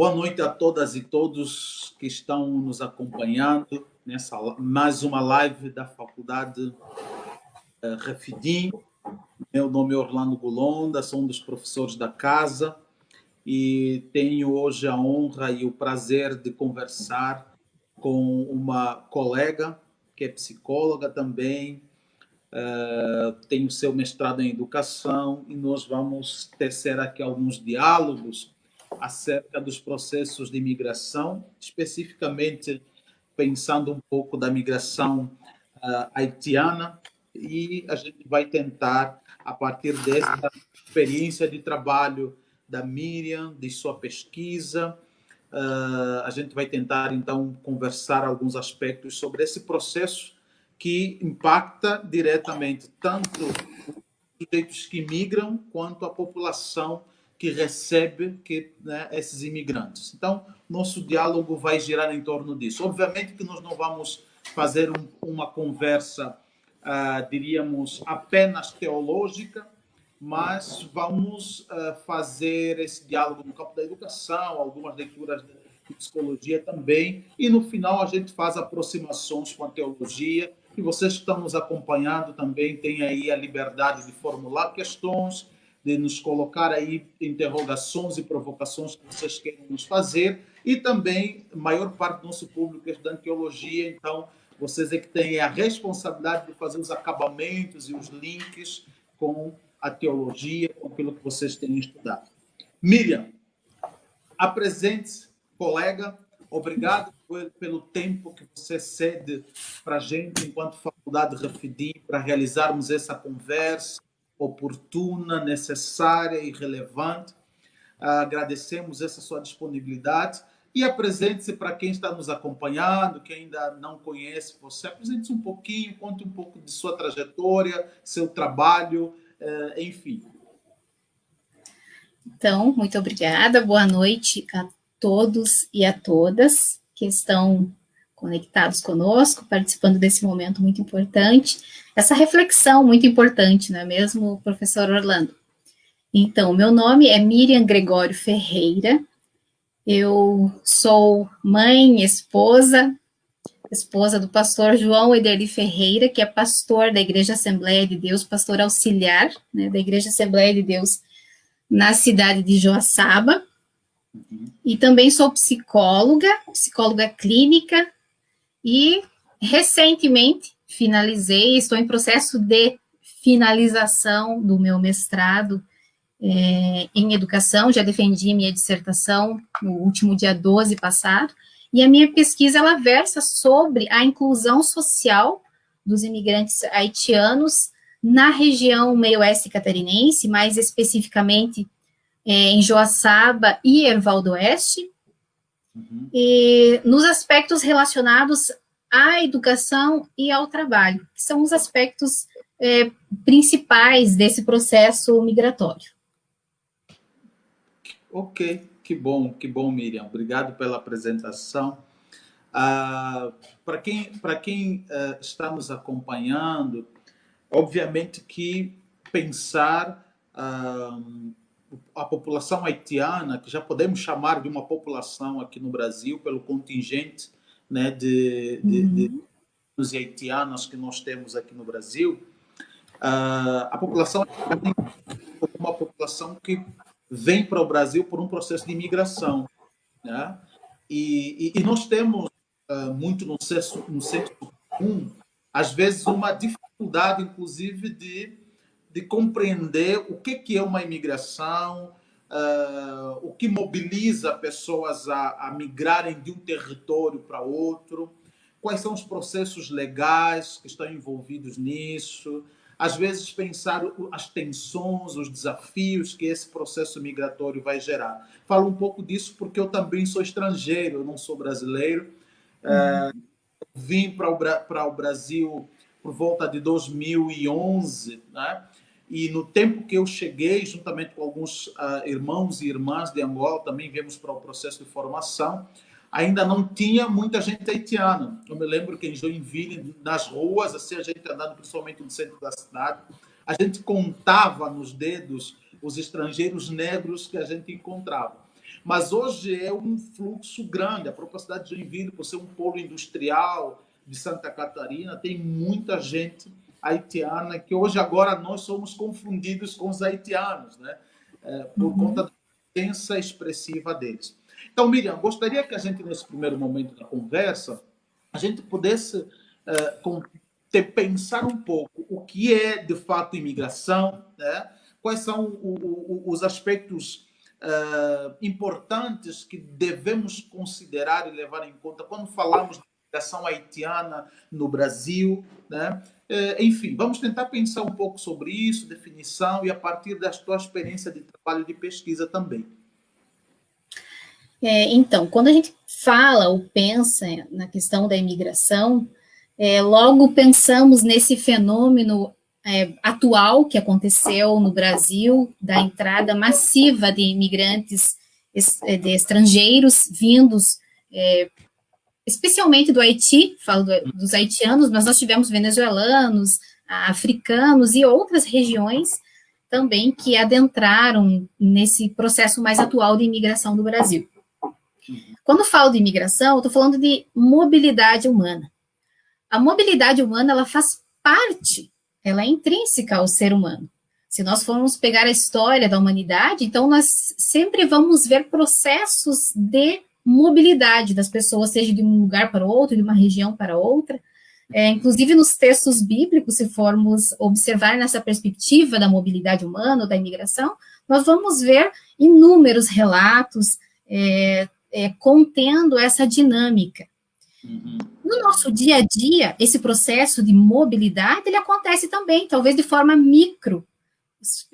Boa noite a todas e todos que estão nos acompanhando nessa mais uma live da Faculdade Refidim. Meu nome é Orlando Golonda, sou um dos professores da casa e tenho hoje a honra e o prazer de conversar com uma colega que é psicóloga também, tem o seu mestrado em educação e nós vamos tecer aqui alguns diálogos acerca dos processos de imigração, especificamente pensando um pouco da migração haitiana, e a gente vai tentar, a partir dessa experiência de trabalho da Miriam, de sua pesquisa, a gente vai tentar, então, conversar alguns aspectos sobre esse processo que impacta diretamente tanto os sujeitos que migram quanto a população que recebe esses imigrantes. Então, nosso diálogo vai girar em torno disso. Obviamente que nós não vamos fazer uma conversa, diríamos, apenas teológica, mas vamos fazer esse diálogo no campo da educação, algumas leituras de psicologia também, e no final a gente faz aproximações com a teologia, e vocês que estão nos acompanhando também têm aí a liberdade de formular questões, de nos colocar aí interrogações e provocações que vocês queiram nos fazer, e também a maior parte do nosso público é estudante de teologia, então vocês é que têm a responsabilidade de fazer os acabamentos e os links com a teologia, com aquilo que vocês têm estudado. Miriam, apresente-se, colega. Obrigado pelo tempo que você cede para a gente, enquanto Faculdade Refidim, para realizarmos essa conversa oportuna, necessária e relevante. Agradecemos essa sua disponibilidade. E apresente-se para quem está nos acompanhando, que ainda não conhece você. Apresente-se um pouquinho, conte um pouco de sua trajetória, seu trabalho, enfim. Então, muito obrigada. Boa noite a todos e a todas que estão conectados conosco, participando desse momento muito importante, essa reflexão muito importante, não é mesmo, professor Orlando? Então, meu nome é Miriam Gregório Ferreira, eu sou mãe, esposa do pastor João Ederli Ferreira, que é pastor da Igreja Assembleia de Deus, pastor auxiliar, né, da Igreja Assembleia de Deus na cidade de Joaçaba, e também sou psicóloga clínica, e recentemente estou em processo de finalização do meu mestrado em educação, já defendi minha dissertação no último dia 12 passado, e a minha pesquisa, ela versa sobre a inclusão social dos imigrantes haitianos na região meio-oeste catarinense, mais especificamente em Joaçaba e Erval do Oeste, e nos aspectos relacionados à educação e ao trabalho, que são os aspectos principais desse processo migratório. Ok, que bom, Miriam. Obrigado pela apresentação. Para quem está nos acompanhando, obviamente que pensar a população haitiana, que já podemos chamar de uma população aqui no Brasil, pelo contingente, né, de haitianos que nós temos aqui no Brasil, a população haitiana é uma população que vem para o Brasil por um processo de imigração, né? E nós temos muito no senso comum, às vezes, uma dificuldade, inclusive, de compreender o que é uma imigração, o que mobiliza pessoas a migrarem de um território para outro, quais são os processos legais que estão envolvidos nisso, às vezes pensar as tensões, os desafios que esse processo migratório vai gerar. Falo um pouco disso porque eu também sou estrangeiro, eu não sou brasileiro. Vim para o Brasil por volta de 2011, né? E no tempo que eu cheguei, juntamente com alguns irmãos e irmãs de Angola, também viemos para o processo de formação, ainda não tinha muita gente haitiana. Eu me lembro que em Joinville, nas ruas, assim, a gente andando principalmente no centro da cidade, a gente contava nos dedos os estrangeiros negros que a gente encontrava. Mas hoje é um fluxo grande. A própria cidade de Joinville, por ser um polo industrial de Santa Catarina, tem muita gente haitiana que hoje agora nós somos confundidos com os haitianos, né? Por conta da presença expressiva deles. Então, Miriam, gostaria que a gente, nesse primeiro momento da conversa, a gente pudesse pensar um pouco o que é, de fato, imigração, né? Quais são os aspectos importantes que devemos considerar e levar em conta quando falamos de imigração haitiana no Brasil, né? Enfim, vamos tentar pensar um pouco sobre isso, definição, e a partir da tua experiência de trabalho de pesquisa também. Então, quando a gente fala ou pensa na questão da imigração, logo pensamos nesse fenômeno atual que aconteceu no Brasil, da entrada massiva de imigrantes de estrangeiros vindos, especialmente do Haiti, falo dos haitianos, mas nós tivemos venezuelanos, africanos e outras regiões também que adentraram nesse processo mais atual de imigração do Brasil. Quando falo de imigração, eu estou falando de mobilidade humana. A mobilidade humana, ela faz parte, ela é intrínseca ao ser humano. Se nós formos pegar a história da humanidade, então nós sempre vamos ver processos de mobilidade das pessoas, seja de um lugar para outro, de uma região para outra. Inclusive nos textos bíblicos, se formos observar nessa perspectiva da mobilidade humana ou da imigração, nós vamos ver inúmeros relatos contendo essa dinâmica. No nosso dia a dia, esse processo de mobilidade, ele acontece também, talvez de forma micro,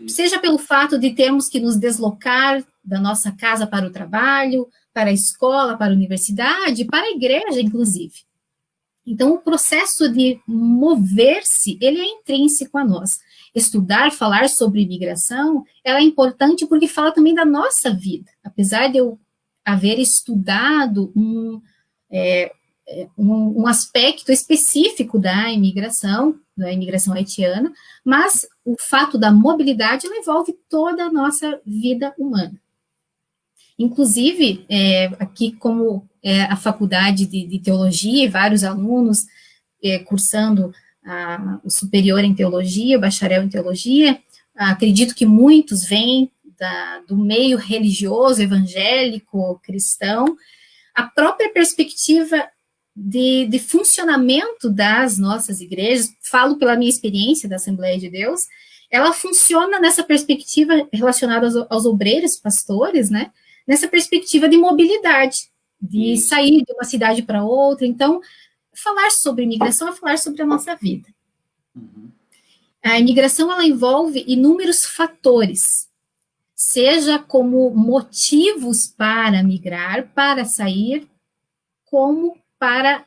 seja pelo fato de termos que nos deslocar da nossa casa para o trabalho, para a escola, para a universidade, para a igreja, inclusive. Então, o processo de mover-se, ele é intrínseco a nós. Estudar, falar sobre imigração, ela é importante porque fala também da nossa vida. Apesar de eu haver estudado um aspecto específico da imigração haitiana, mas o fato da mobilidade ela envolve toda a nossa vida humana. Inclusive, aqui como a faculdade de teologia, e vários alunos cursando o superior em teologia, o bacharel em teologia, acredito que muitos vêm do meio religioso, evangélico, cristão, a própria perspectiva de funcionamento das nossas igrejas, falo pela minha experiência da Assembleia de Deus, ela funciona nessa perspectiva relacionada aos obreiros, pastores, né? Nessa perspectiva de mobilidade, de sair de uma cidade para outra. Então, falar sobre imigração é falar sobre a nossa vida. A imigração, ela envolve inúmeros fatores, seja como motivos para migrar, para sair, como para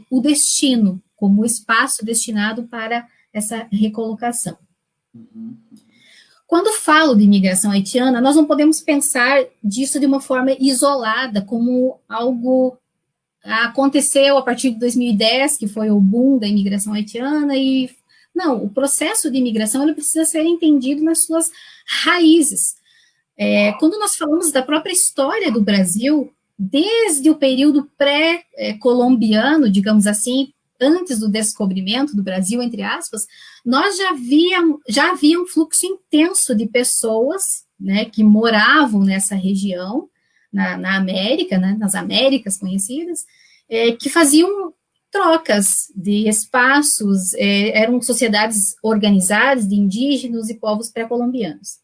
o destino, como o espaço destinado para essa recolocação. Quando falo de imigração haitiana, nós não podemos pensar disso de uma forma isolada, como algo aconteceu a partir de 2010, que foi o boom da imigração haitiana, não, o processo de imigração ele precisa ser entendido nas suas raízes. Quando nós falamos da própria história do Brasil, desde o período pré-colombiano, digamos assim, antes do descobrimento do Brasil, entre aspas, nós já havia um fluxo intenso de pessoas, né, que moravam nessa região, na América, né, nas Américas conhecidas, que faziam trocas de espaços, eram sociedades organizadas de indígenas e povos pré-colombianos.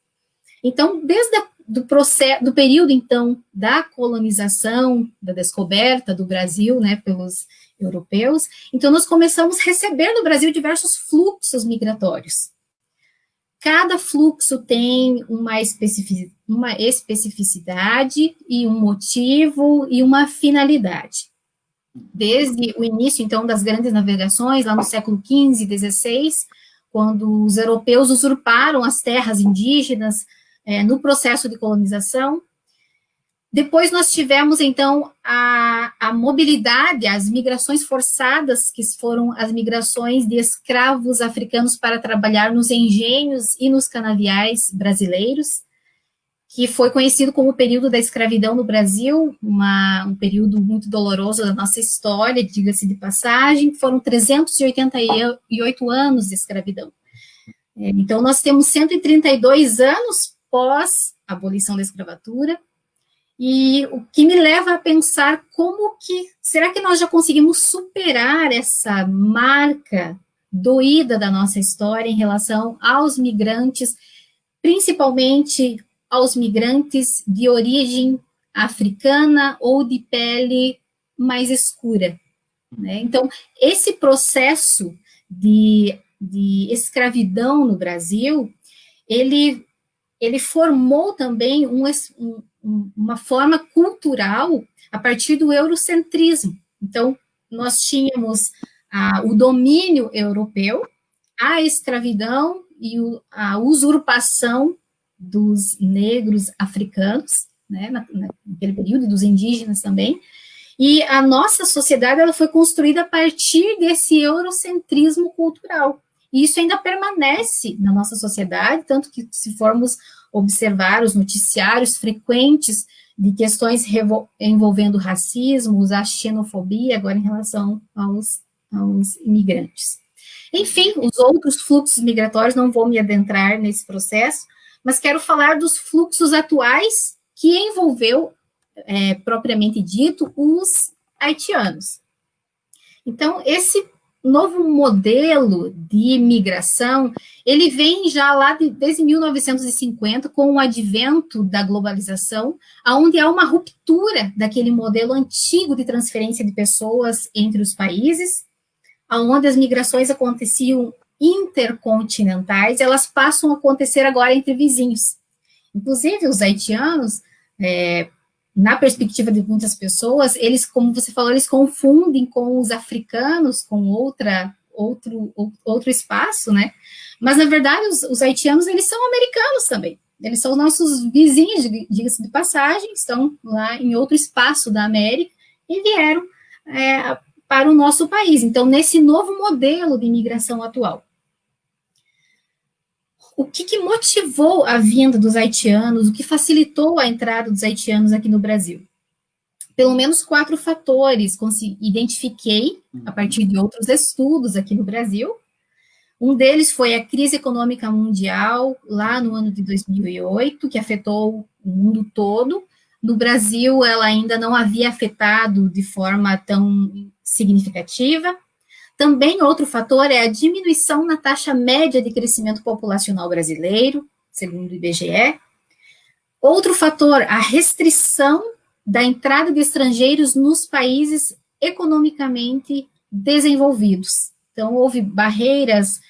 Então, desde do período, então, da colonização, da descoberta do Brasil, né, pelos europeus, então nós começamos a receber no Brasil diversos fluxos migratórios. Cada fluxo tem uma especificidade e um motivo e uma finalidade. Desde o início, então, das grandes navegações, lá no século XV e XVI, quando os europeus usurparam as terras indígenas, no processo de colonização. Depois nós tivemos, então, a mobilidade, as migrações forçadas, que foram as migrações de escravos africanos para trabalhar nos engenhos e nos canaviais brasileiros, que foi conhecido como o período da escravidão no Brasil, um período muito doloroso da nossa história, diga-se de passagem, foram 388 anos de escravidão. Então, nós temos 132 anos pós a abolição da escravatura, e o que me leva a pensar será que nós já conseguimos superar essa marca doída da nossa história em relação aos migrantes, principalmente aos migrantes de origem africana ou de pele mais escura, né? Então, esse processo de escravidão no Brasil, ele formou também uma forma cultural a partir do eurocentrismo. Então, nós tínhamos o domínio europeu, a escravidão e a usurpação dos negros africanos, né, naquele período, dos indígenas também, e a nossa sociedade ela foi construída a partir desse eurocentrismo cultural. E isso ainda permanece na nossa sociedade, tanto que se formos observar os noticiários frequentes de questões envolvendo racismo, a xenofobia, agora em relação aos imigrantes. Enfim, os outros fluxos migratórios, não vou me adentrar nesse processo, mas quero falar dos fluxos atuais que envolveu, propriamente dito, os haitianos. Então, esse novo modelo de migração, ele vem já lá desde 1950, com o advento da globalização, onde há uma ruptura daquele modelo antigo de transferência de pessoas entre os países, onde as migrações aconteciam intercontinentais, elas passam a acontecer agora entre vizinhos. Inclusive, os haitianos, na perspectiva de muitas pessoas, eles, como você falou, eles confundem com os africanos, com outro espaço, né? Mas, na verdade, os haitianos, eles são americanos também. Eles são nossos vizinhos, diga-se de passagem, estão lá em outro espaço da América e vieram para o nosso país. Então, nesse novo modelo de imigração atual. O que motivou a vinda dos haitianos, o que facilitou a entrada dos haitianos aqui no Brasil? Pelo menos 4 fatores identifiquei a partir de outros estudos aqui no Brasil. Um deles foi a crise econômica mundial, lá no ano de 2008, que afetou o mundo todo. No Brasil, ela ainda não havia afetado de forma tão significativa. Também outro fator é a diminuição na taxa média de crescimento populacional brasileiro, segundo o IBGE. Outro fator, a restrição da entrada de estrangeiros nos países economicamente desenvolvidos. Então, houve barreiras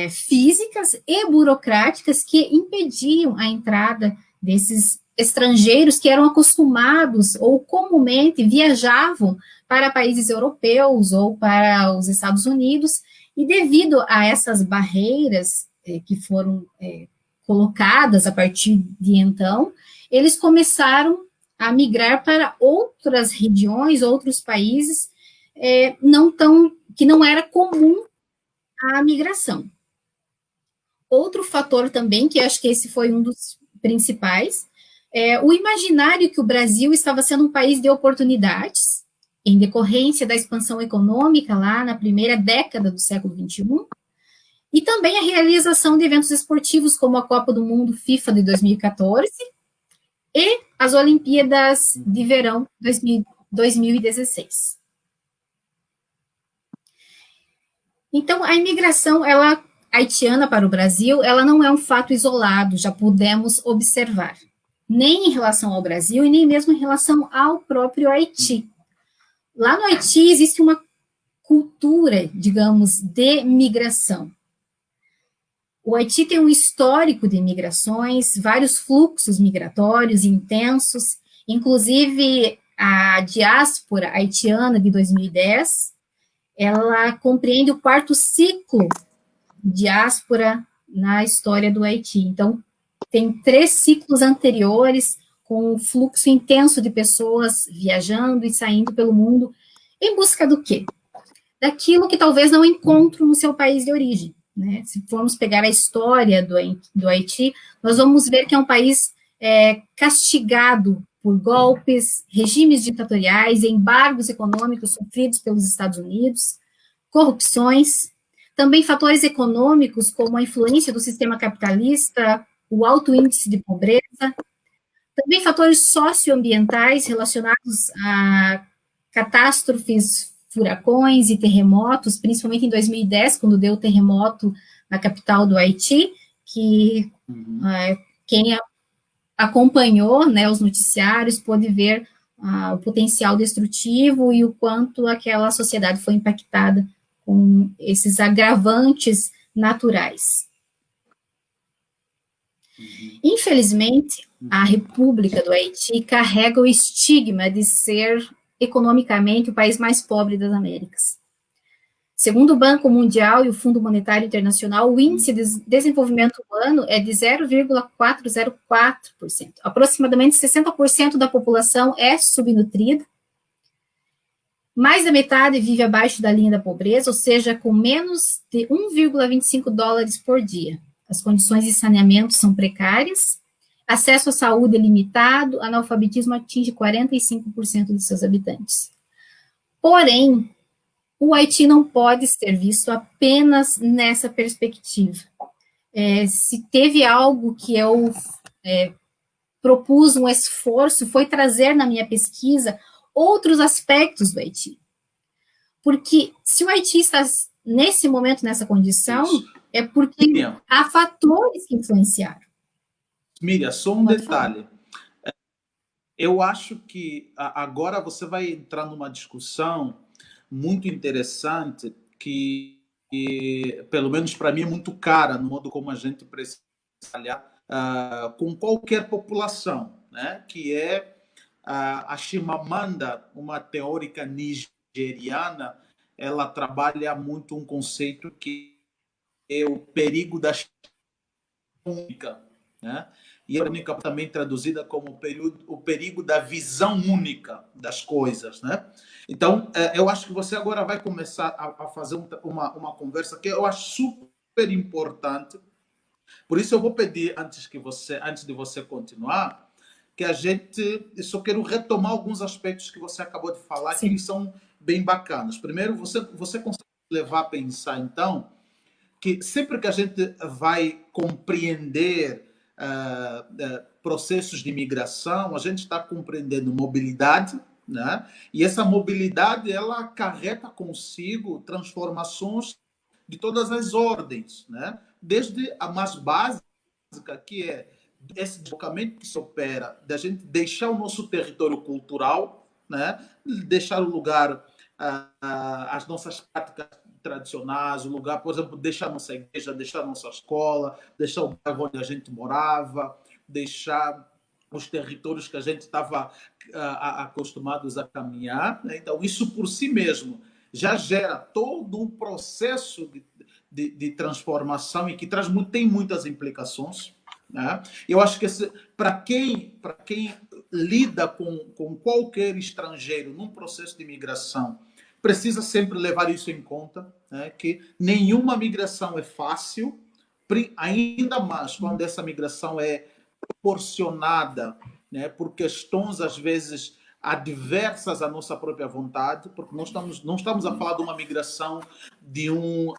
físicas e burocráticas que impediam a entrada desses estrangeiros que eram acostumados ou comumente viajavam para países europeus ou para os Estados Unidos, e devido a essas barreiras que foram colocadas a partir de então, eles começaram a migrar para outras regiões, outros países, que não era comum a migração. Outro fator também, que acho que esse foi um dos principais, o imaginário que o Brasil estava sendo um país de oportunidades, em decorrência da expansão econômica lá na primeira década do século XXI, e também a realização de eventos esportivos como a Copa do Mundo FIFA de 2014 e as Olimpíadas de Verão 2016. Então, a imigração haitiana para o Brasil, ela não é um fato isolado, já pudemos observar, nem em relação ao Brasil e nem mesmo em relação ao próprio Haiti. Lá no Haiti existe uma cultura, digamos, de migração. O Haiti tem um histórico de migrações, vários fluxos migratórios intensos, inclusive a diáspora haitiana de 2010, ela compreende o 4º ciclo de diáspora na história do Haiti. Então, tem 3 ciclos anteriores, com um fluxo intenso de pessoas viajando e saindo pelo mundo, em busca do quê? Daquilo que talvez não encontram no seu país de origem, né? Se formos pegar a história do Haiti, nós vamos ver que é um país castigado por golpes, regimes ditatoriais, embargos econômicos sofridos pelos Estados Unidos, corrupções, também fatores econômicos, como a influência do sistema capitalista, o alto índice de pobreza, também fatores socioambientais relacionados a catástrofes, furacões e terremotos, principalmente em 2010, quando deu o terremoto na capital do Haiti, que quem acompanhou, né, os noticiários pôde ver o potencial destrutivo e o quanto aquela sociedade foi impactada com esses agravantes naturais. Infelizmente, a República do Haiti carrega o estigma de ser economicamente o país mais pobre das Américas. Segundo o Banco Mundial e o Fundo Monetário Internacional, o índice de desenvolvimento humano é de 0,404%. Aproximadamente 60% da população é subnutrida. Mais da metade vive abaixo da linha da pobreza, ou seja, com menos de 1,25 dólares por dia. As condições de saneamento são precárias, acesso à saúde é limitado, analfabetismo atinge 45% dos seus habitantes. Porém, o Haiti não pode ser visto apenas nessa perspectiva. Se teve algo que eu propus um esforço, foi trazer na minha pesquisa outros aspectos do Haiti. Porque se o Haiti está nesse momento, nessa condição, é porque há fatores que influenciaram. Miriam, só um detalhe. Eu acho que agora você vai entrar numa discussão muito interessante que pelo menos para mim, é muito cara no modo como a gente precisa trabalhar com qualquer população, né? Que é a Chimamanda, uma teórica nigeriana, ela trabalha muito um conceito que é o perigo da única, né? E a única também traduzida como o perigo da visão única das coisas, né? Então, eu acho que você agora vai começar a fazer uma conversa que eu acho super importante. Por isso eu vou pedir, antes de você continuar, que eu só quero retomar alguns aspectos que você acabou de falar, Sim. Que eles são bem bacanas. Primeiro, você consegue levar a pensar, então, que sempre que a gente vai compreender processos de migração, a gente está compreendendo mobilidade, né? E essa mobilidade ela acarreta consigo transformações de todas as ordens, né? Desde a mais básica, que é esse deslocamento que se opera, da gente deixar o nosso território cultural, né? Deixar o lugar, as nossas práticas tradicionais, o lugar, por exemplo, deixar nossa igreja, deixar nossa escola, deixar o bairro onde a gente morava, deixar os territórios que a gente estava acostumados a caminhar, né? Então, isso por si mesmo já gera todo um processo de transformação e que tem muitas implicações, né? Eu acho que para quem lida com qualquer estrangeiro num processo de migração, precisa sempre levar isso em conta, né? Que nenhuma migração é fácil, ainda mais quando essa migração é proporcionada, né, por questões, às vezes, adversas à nossa própria vontade, porque não estamos a falar de uma migração de um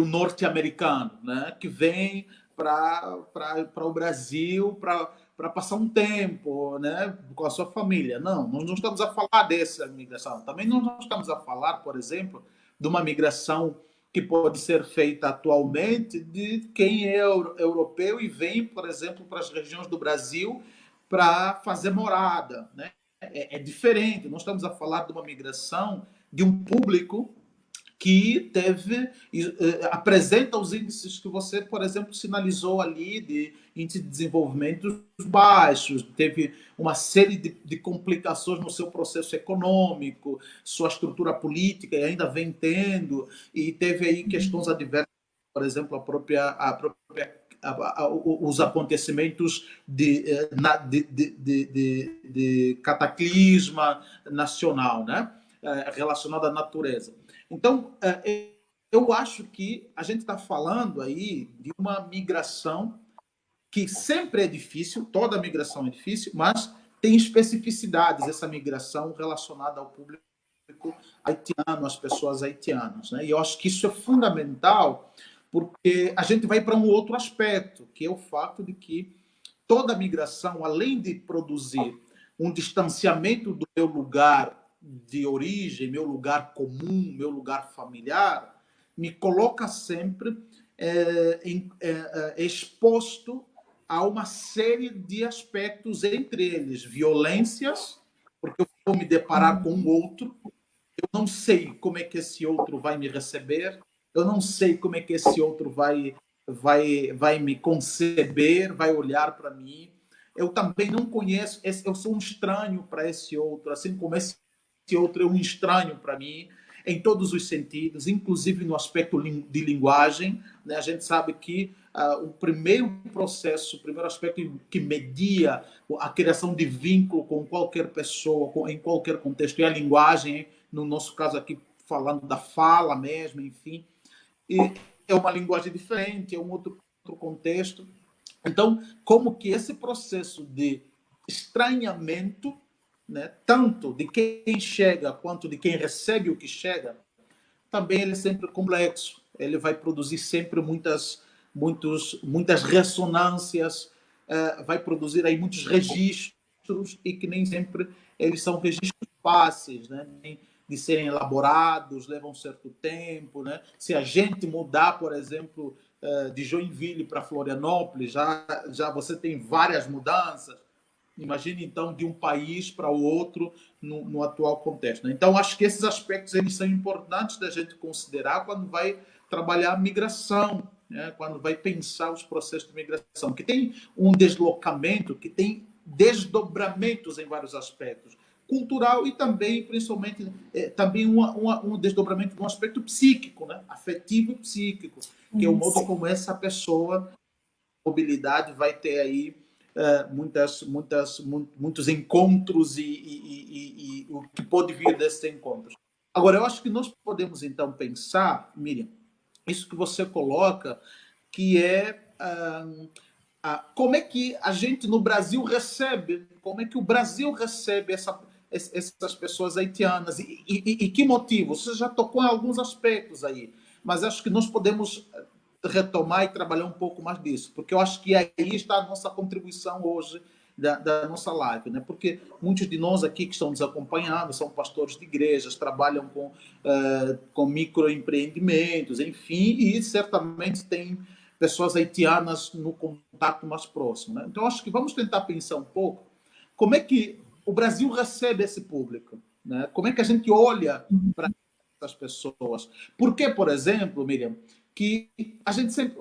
norte-americano, né, que vem para o Brasil para passar um tempo, né, com a sua família. Não, nós não estamos a falar dessa migração. Também não estamos a falar, por exemplo, de uma migração que pode ser feita atualmente de quem é europeu e vem, por exemplo, para as regiões do Brasil para fazer morada, né? É diferente. Nós estamos a falar de uma migração de um público que apresenta os índices que você, por exemplo, sinalizou ali de índice de desenvolvimento baixos, teve uma série de complicações no seu processo econômico, sua estrutura política, e ainda vem tendo, e teve aí questões adversas, por exemplo, os acontecimentos de cataclisma nacional, né? Relacionado à natureza. Então, eu acho que a gente está falando aí de uma migração que sempre é difícil, toda migração é difícil, mas tem especificidades essa migração relacionada ao público haitiano, às pessoas haitianas, né? E eu acho que isso é fundamental, porque a gente vai para um outro aspecto, que é o fato de que toda migração, além de produzir um distanciamento do meu lugar de origem, meu lugar comum, meu lugar familiar, me coloca sempre exposto a uma série de aspectos, entre eles violências, porque eu vou me deparar com um outro, eu não sei como é que esse outro vai me receber, eu não sei como é que esse outro vai me conceber, vai olhar para mim. Eu também não conheço, eu sou um estranho para esse outro, assim como esse outro é um estranho para mim, em todos os sentidos, inclusive no aspecto de linguagem. Né? A gente sabe que o primeiro processo, o primeiro aspecto que media a criação de vínculo com qualquer pessoa, em qualquer contexto, é a linguagem, no nosso caso aqui, falando da fala mesmo, enfim. E é uma linguagem diferente, é um outro contexto. Então, como que esse processo de estranhamento, né, tanto de quem chega quanto de quem recebe o que chega, também ele é sempre complexo. Ele vai produzir sempre muitas ressonâncias, vai produzir aí muitos registros e que nem sempre eles são registros fáceis, né? De serem elaborados, levam um certo tempo, né? Se a gente mudar, por exemplo, de Joinville para Florianópolis, já você tem várias mudanças. Imagine, então, de um país para o outro no atual contexto. Né? Então, acho que esses aspectos eles são importantes da gente considerar quando vai trabalhar a migração, né? Quando vai pensar os processos de migração, que tem um deslocamento, que tem desdobramentos em vários aspectos, cultural e também, principalmente, também um desdobramento de um aspecto psíquico, né? Afetivo e psíquico, que é o modo como essa pessoa, mobilidade, vai ter aí muitos encontros e o que pode vir desses encontros. Agora, eu acho que nós podemos, então, pensar, Miriam, isso que você coloca, que é como é que a gente no Brasil recebe, como é que o Brasil recebe essas pessoas haitianas e que motivo? Você já tocou em alguns aspectos aí, mas acho que nós podemos retomar e trabalhar um pouco mais disso, porque eu acho que aí está a nossa contribuição hoje da nossa live, né? Porque muitos de nós aqui que estão nos acompanhando são pastores de igrejas, trabalham com microempreendimentos, enfim, e certamente tem pessoas haitianas no contato mais próximo, né? Então, acho que vamos tentar pensar um pouco como é que o Brasil recebe esse público, né? Como é que a gente olha para essas pessoas? Porque, por exemplo, Miriam, que a gente sempre,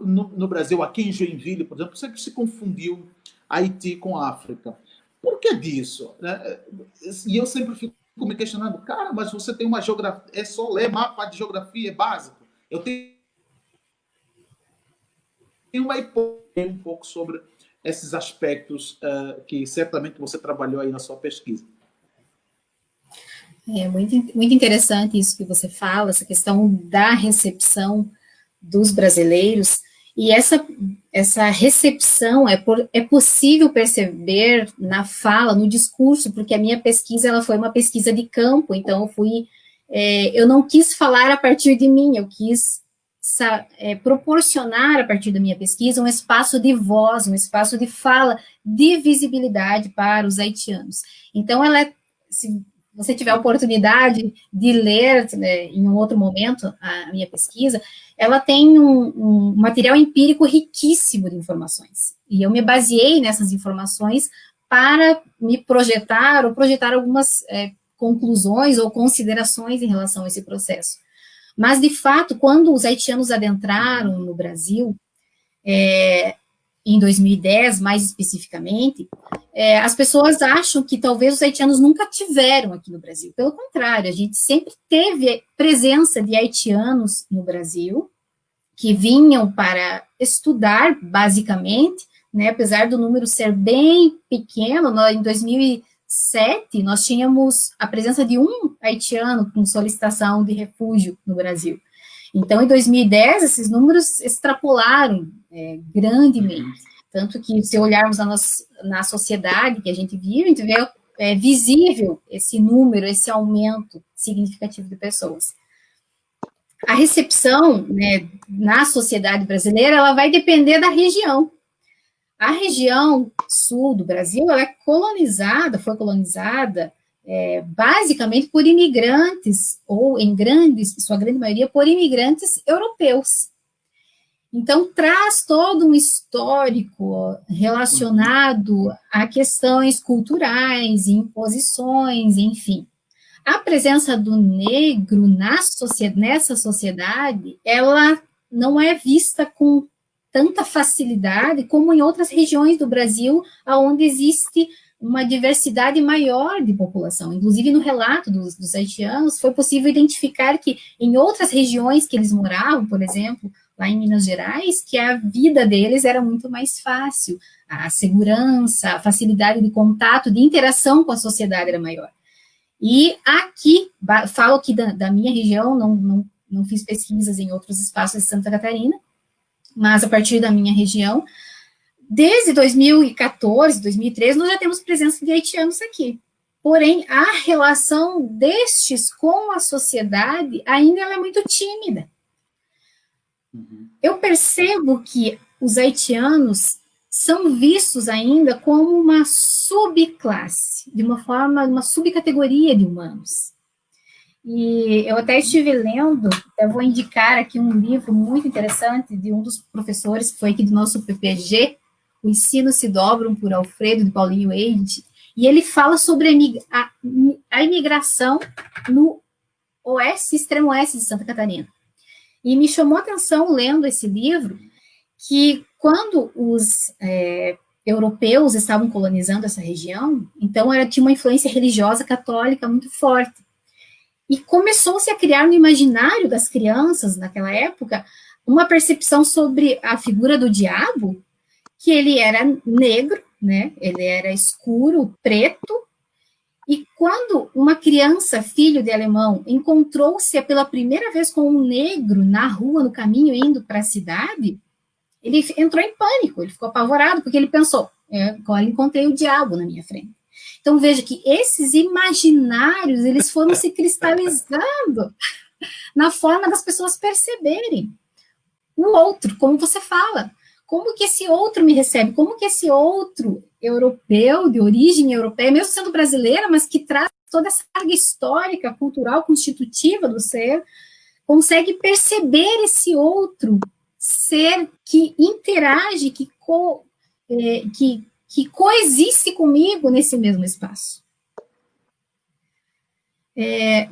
no Brasil, aqui em Joinville, por exemplo, sempre se confundiu Haiti com África. Por que disso? Né? E eu sempre fico me questionando, cara, mas você tem uma geografia, é só ler mapa de geografia, é básico. Eu tenho uma hipótese um pouco sobre esses aspectos que certamente você trabalhou aí na sua pesquisa. É muito interessante isso que você fala, essa questão da recepção dos brasileiros, e essa recepção é possível perceber na fala, no discurso, porque a minha pesquisa ela foi uma pesquisa de campo, então eu não quis falar a partir de mim, eu quis proporcionar a partir da minha pesquisa um espaço de voz, um espaço de fala, de visibilidade para os haitianos. Então, se você tiver a oportunidade de ler, né, em um outro momento a minha pesquisa, ela tem um material empírico riquíssimo de informações. E eu me baseei nessas informações para me projetar algumas conclusões ou considerações em relação a esse processo. Mas, de fato, quando os haitianos adentraram no Brasil, em 2010, mais especificamente, as pessoas acham que talvez os haitianos nunca tiveram aqui no Brasil. Pelo contrário, a gente sempre teve presença de haitianos no Brasil, que vinham para estudar, basicamente, né, apesar do número ser bem pequeno. Em 2007, nós tínhamos a presença de um haitiano com solicitação de refúgio no Brasil. Então, em 2010, esses números extrapolaram grandemente. Tanto que, se olharmos na sociedade que a gente vive, a gente vê visível esse número, esse aumento significativo de pessoas. A recepção, né, na sociedade brasileira, ela vai depender da região. A região sul do Brasil, ela foi colonizada basicamente por imigrantes, ou sua grande maioria, por imigrantes europeus. Então, traz todo um histórico relacionado a questões culturais, imposições, enfim. A presença do negro nessa sociedade, ela não é vista com tanta facilidade como em outras regiões do Brasil, onde existe uma diversidade maior de população. Inclusive, no relato dos haitianos, foi possível identificar que em outras regiões que eles moravam, por exemplo, lá em Minas Gerais, que a vida deles era muito mais fácil, a segurança, a facilidade de contato, de interação com a sociedade era maior. E aqui, falo aqui da minha região, não fiz pesquisas em outros espaços de Santa Catarina, mas a partir da minha região, desde 2014, 2013, nós já temos presença de haitianos aqui. Porém, a relação destes com a sociedade ainda ela é muito tímida. Eu percebo que os haitianos são vistos ainda como uma subclasse, uma subcategoria de humanos. E eu até estive lendo, eu vou indicar aqui um livro muito interessante de um dos professores que foi aqui do nosso PPG, O Ensino se Dobram, por Alfredo de Paulinho Eide, e ele fala sobre a imigração no extremo oeste de Santa Catarina. E me chamou a atenção, lendo esse livro, que quando os europeus estavam colonizando essa região, então tinha uma influência religiosa católica muito forte. E começou-se a criar no imaginário das crianças, naquela época, uma percepção sobre a figura do diabo, que ele era negro, né? Ele era escuro, preto, e quando uma criança, filho de alemão, encontrou-se pela primeira vez com um negro na rua, no caminho, indo para a cidade, ele entrou em pânico, ele ficou apavorado, porque ele pensou, agora encontrei o diabo na minha frente. Então, veja que esses imaginários, eles foram se cristalizando na forma das pessoas perceberem o outro, como você fala. Como que esse outro me recebe? Como que esse outro europeu, de origem europeia, mesmo sendo brasileira, mas que traz toda essa carga histórica, cultural, constitutiva do ser, consegue perceber esse outro ser que interage, que coexiste comigo nesse mesmo espaço.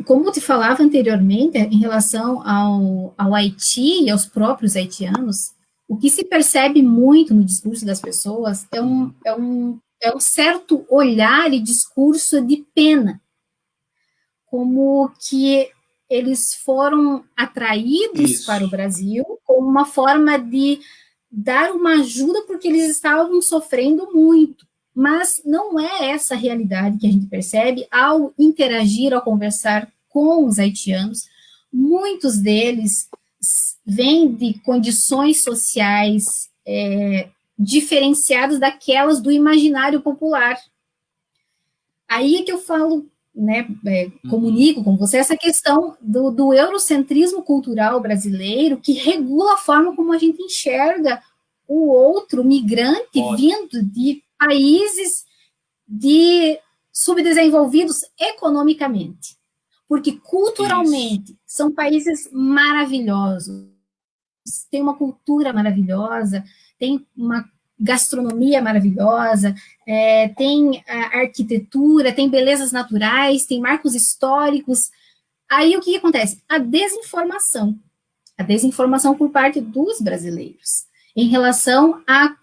Como eu te falava anteriormente, em relação ao Haiti e aos próprios haitianos, o que se percebe muito no discurso das pessoas é um certo olhar e discurso de pena, como que eles foram atraídos para o Brasil como uma forma de dar uma ajuda porque eles estavam sofrendo muito. Mas não é essa a realidade que a gente percebe ao interagir, ao conversar com os haitianos. Muitos deles vêm de condições sociais diferenciadas daquelas do imaginário popular. Aí é que eu falo, né, comunico com você essa questão do eurocentrismo cultural brasileiro que regula a forma como a gente enxerga o outro migrante vindo de países subdesenvolvidos economicamente, porque culturalmente são países maravilhosos, tem uma cultura maravilhosa, tem uma gastronomia maravilhosa, tem arquitetura, tem belezas naturais, tem marcos históricos. Aí o que acontece? A desinformação por parte dos brasileiros em relação a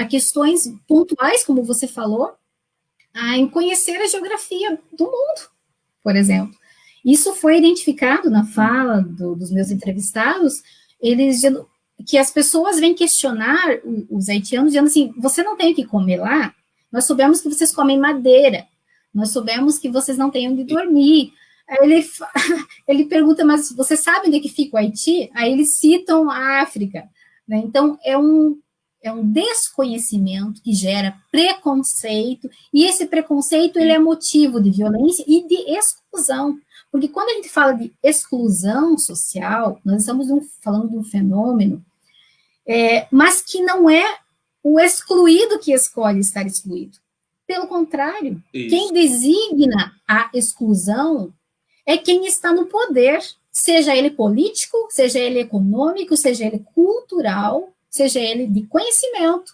questões pontuais, como você falou, em conhecer a geografia do mundo, por exemplo. Isso foi identificado na fala dos meus entrevistados, que as pessoas vêm questionar os haitianos, dizendo assim, você não tem o que comer lá? Nós soubemos que vocês comem madeira, nós soubemos que vocês não têm onde dormir. Aí ele pergunta, mas você sabe onde é que fica o Haiti? Aí eles citam a África. Né? Então, é é um desconhecimento que gera preconceito, e esse preconceito ele é motivo de violência e de exclusão. Porque quando a gente fala de exclusão social, nós estamos falando de um fenômeno, mas que não é o excluído que escolhe estar excluído. Pelo contrário, quem designa a exclusão é quem está no poder, seja ele político, seja ele econômico, seja ele cultural, seja ele de conhecimento,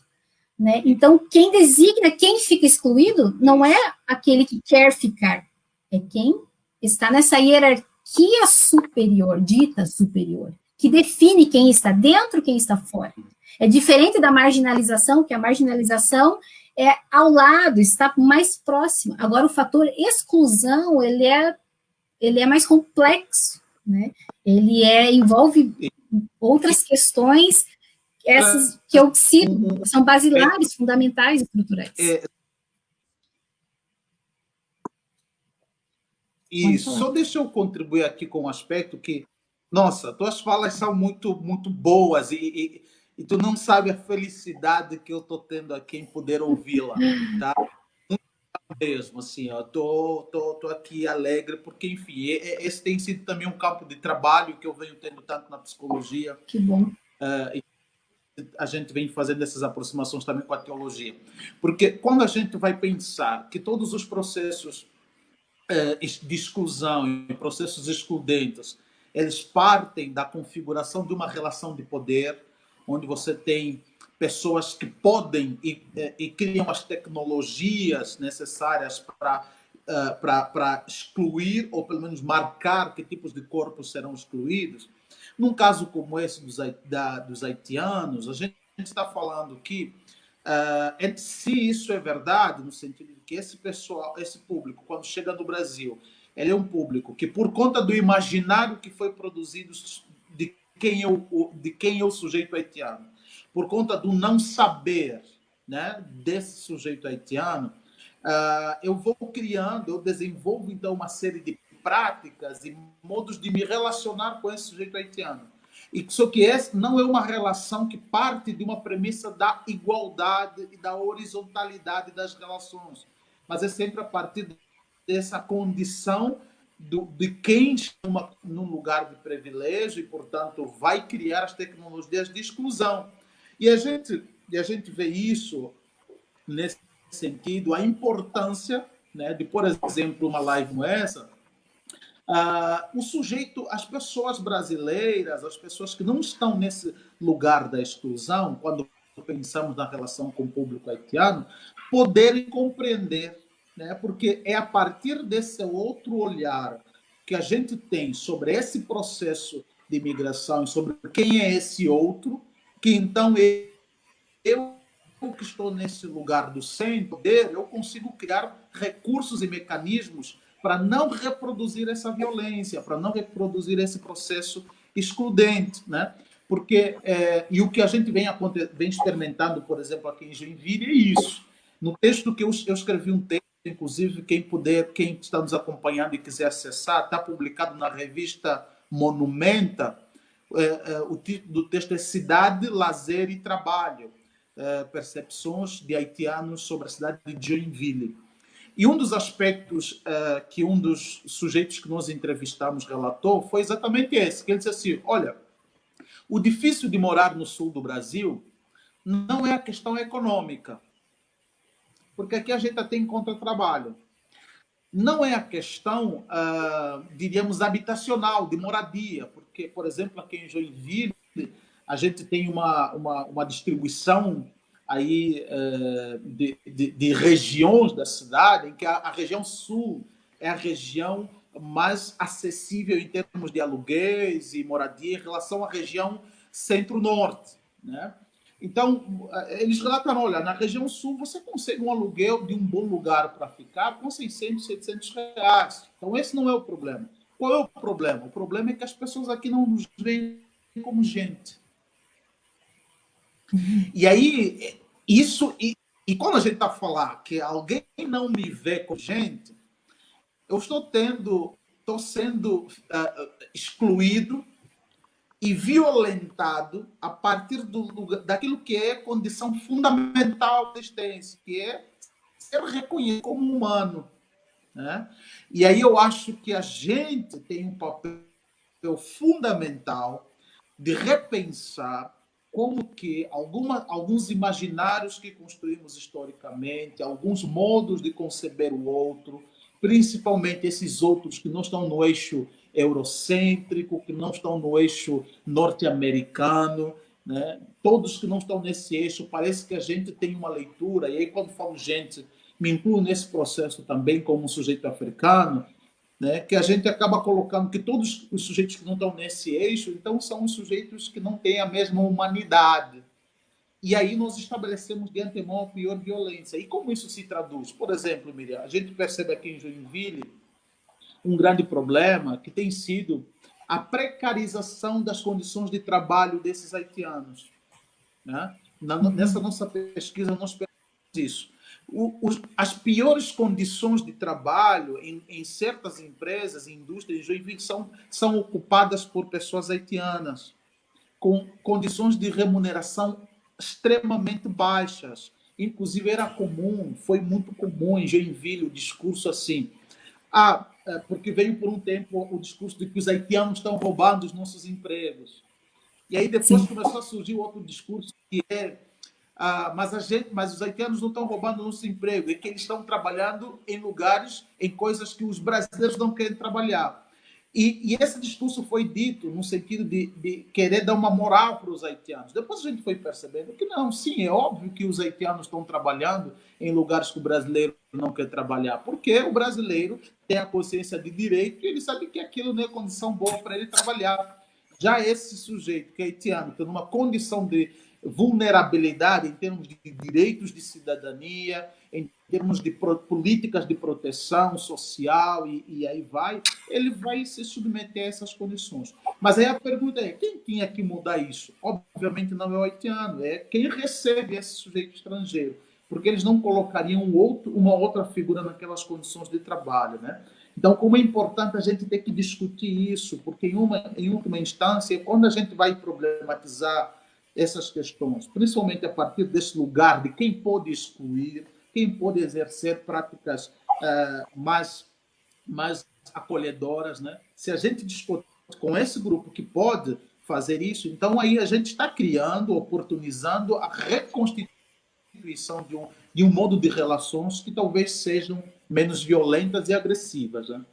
né? Então, quem designa, quem fica excluído, não é aquele que quer ficar, é quem está nessa hierarquia superior, dita superior, que define quem está dentro, quem está fora. É diferente da marginalização, que a marginalização é ao lado, está mais próximo. Agora, o fator exclusão, ele é mais complexo, né? Ele envolve outras questões, essas que eu cito, são basilares, fundamentais, estruturais. Isso, só deixa eu contribuir aqui com um aspecto que, nossa, tuas falas são muito, muito boas e tu não sabe a felicidade que eu estou tendo aqui em poder ouvi-la, tá? Mesmo, assim, ó, tô aqui alegre, porque, enfim, esse tem sido também um campo de trabalho que eu venho tendo tanto na psicologia. Que bom. A gente vem fazendo essas aproximações também com a teologia. Porque quando a gente vai pensar que todos os processos de exclusão e processos excludentes, eles partem da configuração de uma relação de poder, onde você tem pessoas que podem e criam as tecnologias necessárias para excluir, ou pelo menos marcar que tipos de corpos serão excluídos. Num caso como esse dos haitianos, a gente está falando que, se isso é verdade, no sentido de que esse público, quando chega no Brasil, ele é um público que, por conta do imaginário que foi produzido de quem é o sujeito haitiano, por conta do não saber, né, desse sujeito haitiano, eu desenvolvo então uma série de práticas e modos de me relacionar com esse sujeito haitiano. E só que essa não é uma relação que parte de uma premissa da igualdade e da horizontalidade das relações, mas é sempre a partir dessa condição de quem está num lugar de privilégio e, portanto, vai criar as tecnologias de exclusão. E a gente vê isso nesse sentido, a importância, né, de, por exemplo, uma live como essa, o sujeito, as pessoas brasileiras, as pessoas que não estão nesse lugar da exclusão, quando pensamos na relação com o público haitiano, poderem compreender, né? Porque é a partir desse outro olhar que a gente tem sobre esse processo de imigração e sobre quem é esse outro, que então eu que estou nesse lugar do sem poder, eu consigo criar recursos e mecanismos para não reproduzir essa violência, para não reproduzir esse processo excludente, né? Porque e o que a gente vem experimentando, por exemplo, aqui em Joinville é isso. No texto que eu escrevi um texto, inclusive quem está nos acompanhando e quiser acessar, está publicado na revista Monumenta. O título do texto é Cidade, Lazer e Trabalho, percepções de haitianos sobre a cidade de Joinville. E um dos aspectos que um dos sujeitos que nós entrevistamos relatou foi exatamente esse, que ele disse assim, olha, o difícil de morar no sul do Brasil não é a questão econômica, porque aqui a gente até encontra trabalho. Não é a questão, diríamos, habitacional, de moradia, porque, por exemplo, aqui em Joinville, a gente tem uma distribuição aí de regiões da cidade, em que a região sul é a região mais acessível em termos de aluguéis e moradia em relação à região centro-norte, né? Então, eles relataram, olha, na região sul você consegue um aluguel de um bom lugar para ficar com 600, 700 reais. Então, esse não é o problema. Qual é o problema? O problema é que as pessoas aqui não nos veem como gente. E aí, e quando a gente está a falar que alguém não me vê como gente, eu estou sendo excluído e violentado a partir daquilo que é condição fundamental da existência, que é ser reconhecido como humano, né? E aí eu acho que a gente tem um papel fundamental de repensar como que alguns imaginários que construímos historicamente, alguns modos de conceber o outro, principalmente esses outros que não estão no eixo eurocêntrico, que não estão no eixo norte-americano, né? Todos que não estão nesse eixo, parece que a gente tem uma leitura, e aí quando falo gente, me incluo nesse processo também como um sujeito africano, né, que a gente acaba colocando que todos os sujeitos que não estão nesse eixo, então são os sujeitos que não têm a mesma humanidade. E aí nós estabelecemos de antemão a pior violência. E como isso se traduz? Por exemplo, Miriam, a gente percebe aqui em Joinville um grande problema que tem sido a precarização das condições de trabalho desses haitianos, né? Nessa nossa pesquisa, nós percebemos isso. As piores condições de trabalho em certas empresas, indústrias em Joinville, são ocupadas por pessoas haitianas, com condições de remuneração extremamente baixas. Inclusive, foi muito comum em Joinville o discurso assim. Porque veio por um tempo o discurso de que os haitianos estão roubando os nossos empregos. E aí depois começou a surgir outro discurso que é mas os haitianos não estão roubando o nosso emprego, é que eles estão trabalhando em lugares, em coisas que os brasileiros não querem trabalhar. E esse discurso foi dito no sentido de querer dar uma moral para os haitianos. Depois a gente foi percebendo que não, sim, é óbvio que os haitianos estão trabalhando em lugares que o brasileiro não quer trabalhar, porque o brasileiro tem a consciência de direito e ele sabe que aquilo não é condição boa para ele trabalhar. Já esse sujeito que é haitiano, que é numa condição de vulnerabilidade em termos de direitos de cidadania, em termos de políticas de proteção social e aí ele vai se submeter a essas condições. Mas aí a pergunta é, quem tinha que mudar isso? Obviamente não é o haitiano, é quem recebe esse sujeito estrangeiro, porque eles não colocariam uma outra figura naquelas condições de trabalho, né? Então, como é importante a gente ter que discutir isso, porque em última instância, quando a gente vai problematizar essas questões, principalmente a partir desse lugar de quem pode excluir, quem pode exercer práticas mais acolhedoras, né? Se a gente discutir com esse grupo que pode fazer isso, então aí a gente está criando, oportunizando a reconstituição de um modo de relações que talvez sejam menos violentas e agressivas, né?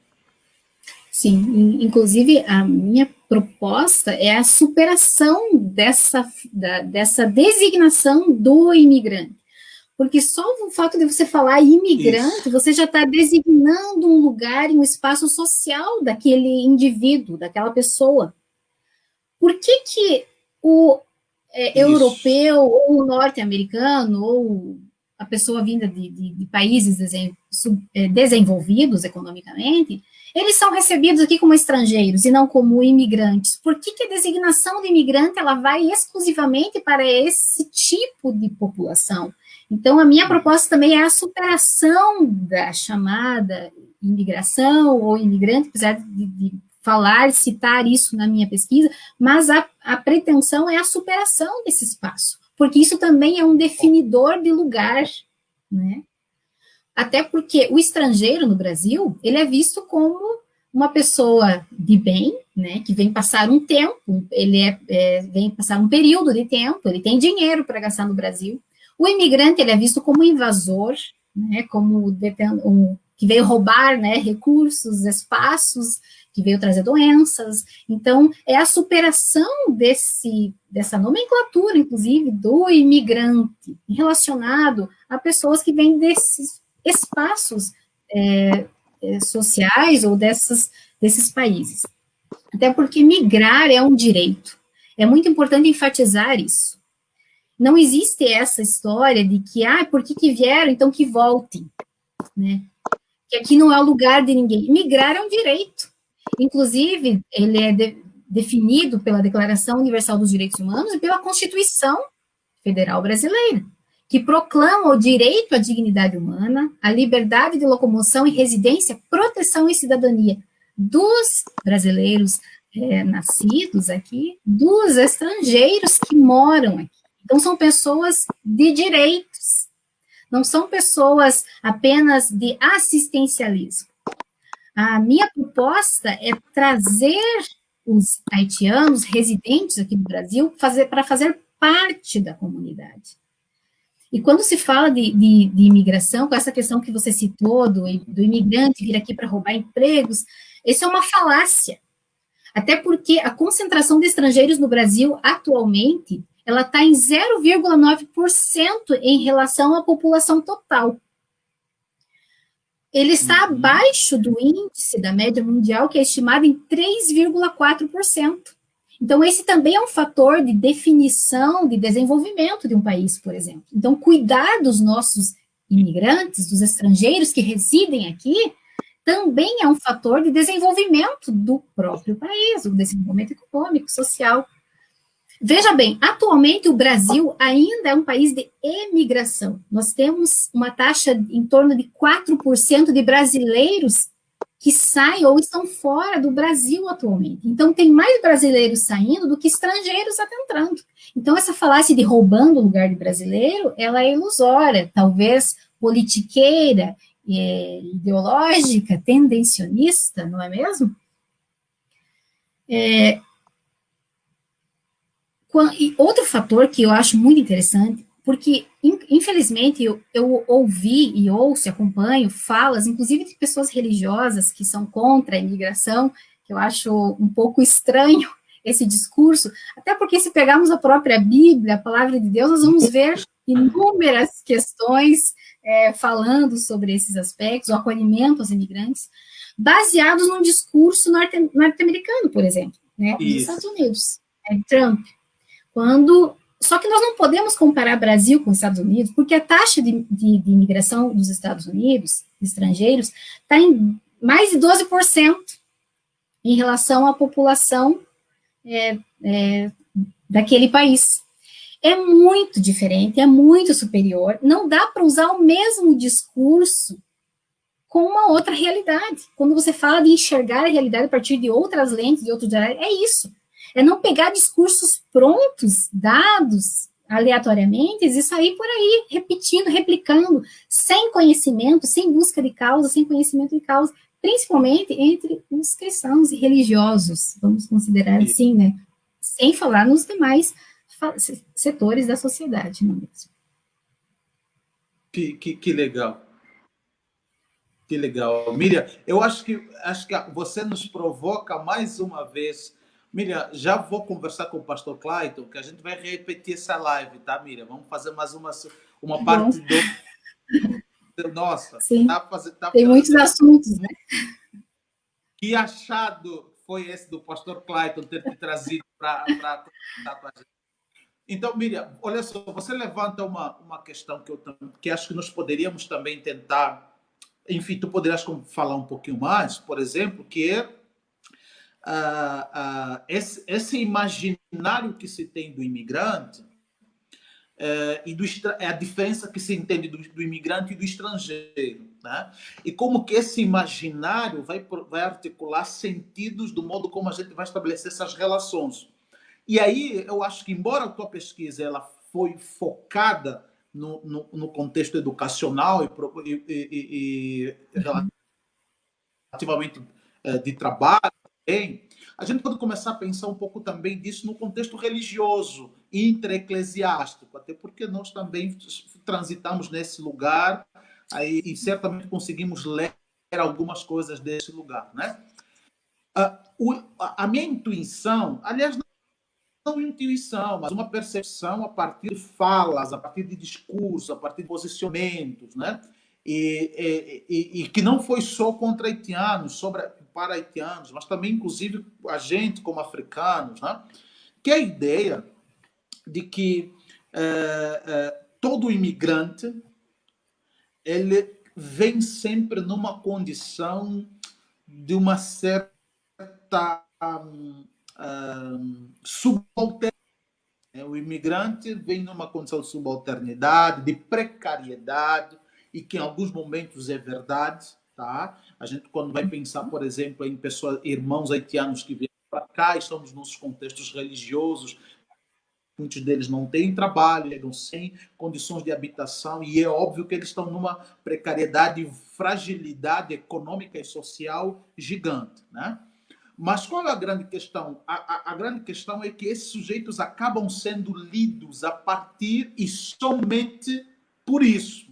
Sim, inclusive a minha proposta é a superação dessa designação do imigrante. Porque só o fato de você falar imigrante, isso, você já está designando um lugar e um espaço social daquele indivíduo, daquela pessoa. Por que o europeu, ou o norte-americano, ou a pessoa vinda de países desenvolvidos economicamente, eles são recebidos aqui como estrangeiros e não como imigrantes? Por que a designação de imigrante ela vai exclusivamente para esse tipo de população? Então, a minha proposta também é a superação da chamada imigração ou imigrante, apesar de falar, citar isso na minha pesquisa, mas a pretensão é a superação desse espaço, porque isso também é um definidor de lugar, né? Até porque o estrangeiro no Brasil, ele é visto como uma pessoa de bem, né, que vem passar um tempo, ele vem passar um período de tempo, ele tem dinheiro para gastar no Brasil. O imigrante, ele é visto como invasor, né, como que veio roubar, né, recursos, espaços, que veio trazer doenças. Então, é a superação dessa nomenclatura, inclusive, do imigrante, relacionado a pessoas que vêm desses espaços sociais ou desses países. Até porque migrar é um direito. É muito importante enfatizar isso. Não existe essa história de que, por que vieram, então que voltem, né? Que aqui não é o lugar de ninguém. Migrar é um direito. Inclusive, ele é definido pela Declaração Universal dos Direitos Humanos e pela Constituição Federal Brasileira, que proclama o direito à dignidade humana, à liberdade de locomoção e residência, proteção e cidadania dos brasileiros, nascidos aqui, dos estrangeiros que moram aqui. Então, são pessoas de direitos, não são pessoas apenas de assistencialismo. A minha proposta é trazer os haitianos residentes aqui no Brasil para fazer parte da comunidade. E quando se fala de imigração, com essa questão que você citou, do imigrante vir aqui para roubar empregos, isso é uma falácia. Até porque a concentração de estrangeiros no Brasil, atualmente, ela está em 0,9% em relação à população total. Ele está abaixo do índice da média mundial, que é estimado em 3,4%. Então, esse também é um fator de definição de desenvolvimento de um país, por exemplo. Então, cuidar dos nossos imigrantes, dos estrangeiros que residem aqui, também é um fator de desenvolvimento do próprio país, o desenvolvimento econômico, social. Veja bem, atualmente o Brasil ainda é um país de emigração. Nós temos uma taxa em torno de 4% de brasileiros que saem ou estão fora do Brasil atualmente. Então, tem mais brasileiros saindo do que estrangeiros entrando. Então, essa falácia de roubando o lugar de brasileiro, ela é ilusória, talvez politiqueira, ideológica, tendencionista, não é mesmo? E outro fator que eu acho muito interessante, porque, infelizmente, eu ouvi e ouço, acompanho falas, inclusive de pessoas religiosas que são contra a imigração, que eu acho um pouco estranho esse discurso, até porque se pegarmos a própria Bíblia, a palavra de Deus, nós vamos ver inúmeras questões falando sobre esses aspectos, o acolhimento aos imigrantes, baseados num discurso norte-americano, por exemplo, né, dos Estados Unidos, Trump. Só que nós não podemos comparar Brasil com os Estados Unidos, porque a taxa de imigração dos Estados Unidos, de estrangeiros, está em mais de 12% em relação à população daquele país. É muito diferente, é muito superior. Não dá para usar o mesmo discurso com uma outra realidade. Quando você fala de enxergar a realidade a partir de outras lentes, de outros olhares, é isso. É não pegar discursos prontos, dados aleatoriamente, e sair por aí, repetindo, replicando, sem conhecimento, sem busca de causa, sem conhecimento de causa, principalmente entre os cristãos e religiosos, vamos considerar assim, né? Sem falar nos demais setores da sociedade, não é mesmo? Que legal. Que legal. Miriam, eu acho que você nos provoca mais uma vez. Miriam, já vou conversar com o pastor Clayton, que a gente vai repetir essa live, tá, Miriam? Vamos fazer mais uma parte do... Nossa, sim. Tem muitos assuntos, né? Que achado foi esse do pastor Clayton ter te trazido para conversar com a gente? Então, Miriam, olha só, você levanta uma questão que acho que nós poderíamos também tentar... Enfim, tu poderias falar um pouquinho mais, por exemplo, que é esse imaginário que se tem do imigrante e a diferença que se entende do imigrante e do estrangeiro, né? E como que esse imaginário vai articular sentidos do modo como a gente vai estabelecer essas relações. E aí, eu acho que, embora a tua pesquisa ela foi focada no contexto educacional e relativamente de trabalho, também, a gente pode começar a pensar um pouco também disso no contexto religioso, intra-eclesiástico, até porque nós também transitamos nesse lugar aí, e certamente conseguimos ler algumas coisas desse lugar, né? A minha intuição, aliás, não intuição, mas uma percepção a partir de falas, a partir de discurso, a partir de posicionamentos, né? E que não foi só contra haitianos, para haitianos, mas também, inclusive, a gente como africanos, né? Que é a ideia de que todo imigrante ele vem sempre numa condição de uma certa subalternidade. O imigrante vem numa condição de subalternidade, de precariedade, e que em alguns momentos é verdade, tá? A gente, quando vai pensar, por exemplo, em pessoas, irmãos haitianos que vieram para cá, estão nos nossos contextos religiosos, muitos deles não têm trabalho, chegam sem condições de habitação, e é óbvio que eles estão numa precariedade e fragilidade econômica e social gigante, né? Mas qual é a grande questão? A grande questão é que esses sujeitos acabam sendo lidos a partir e somente por isso.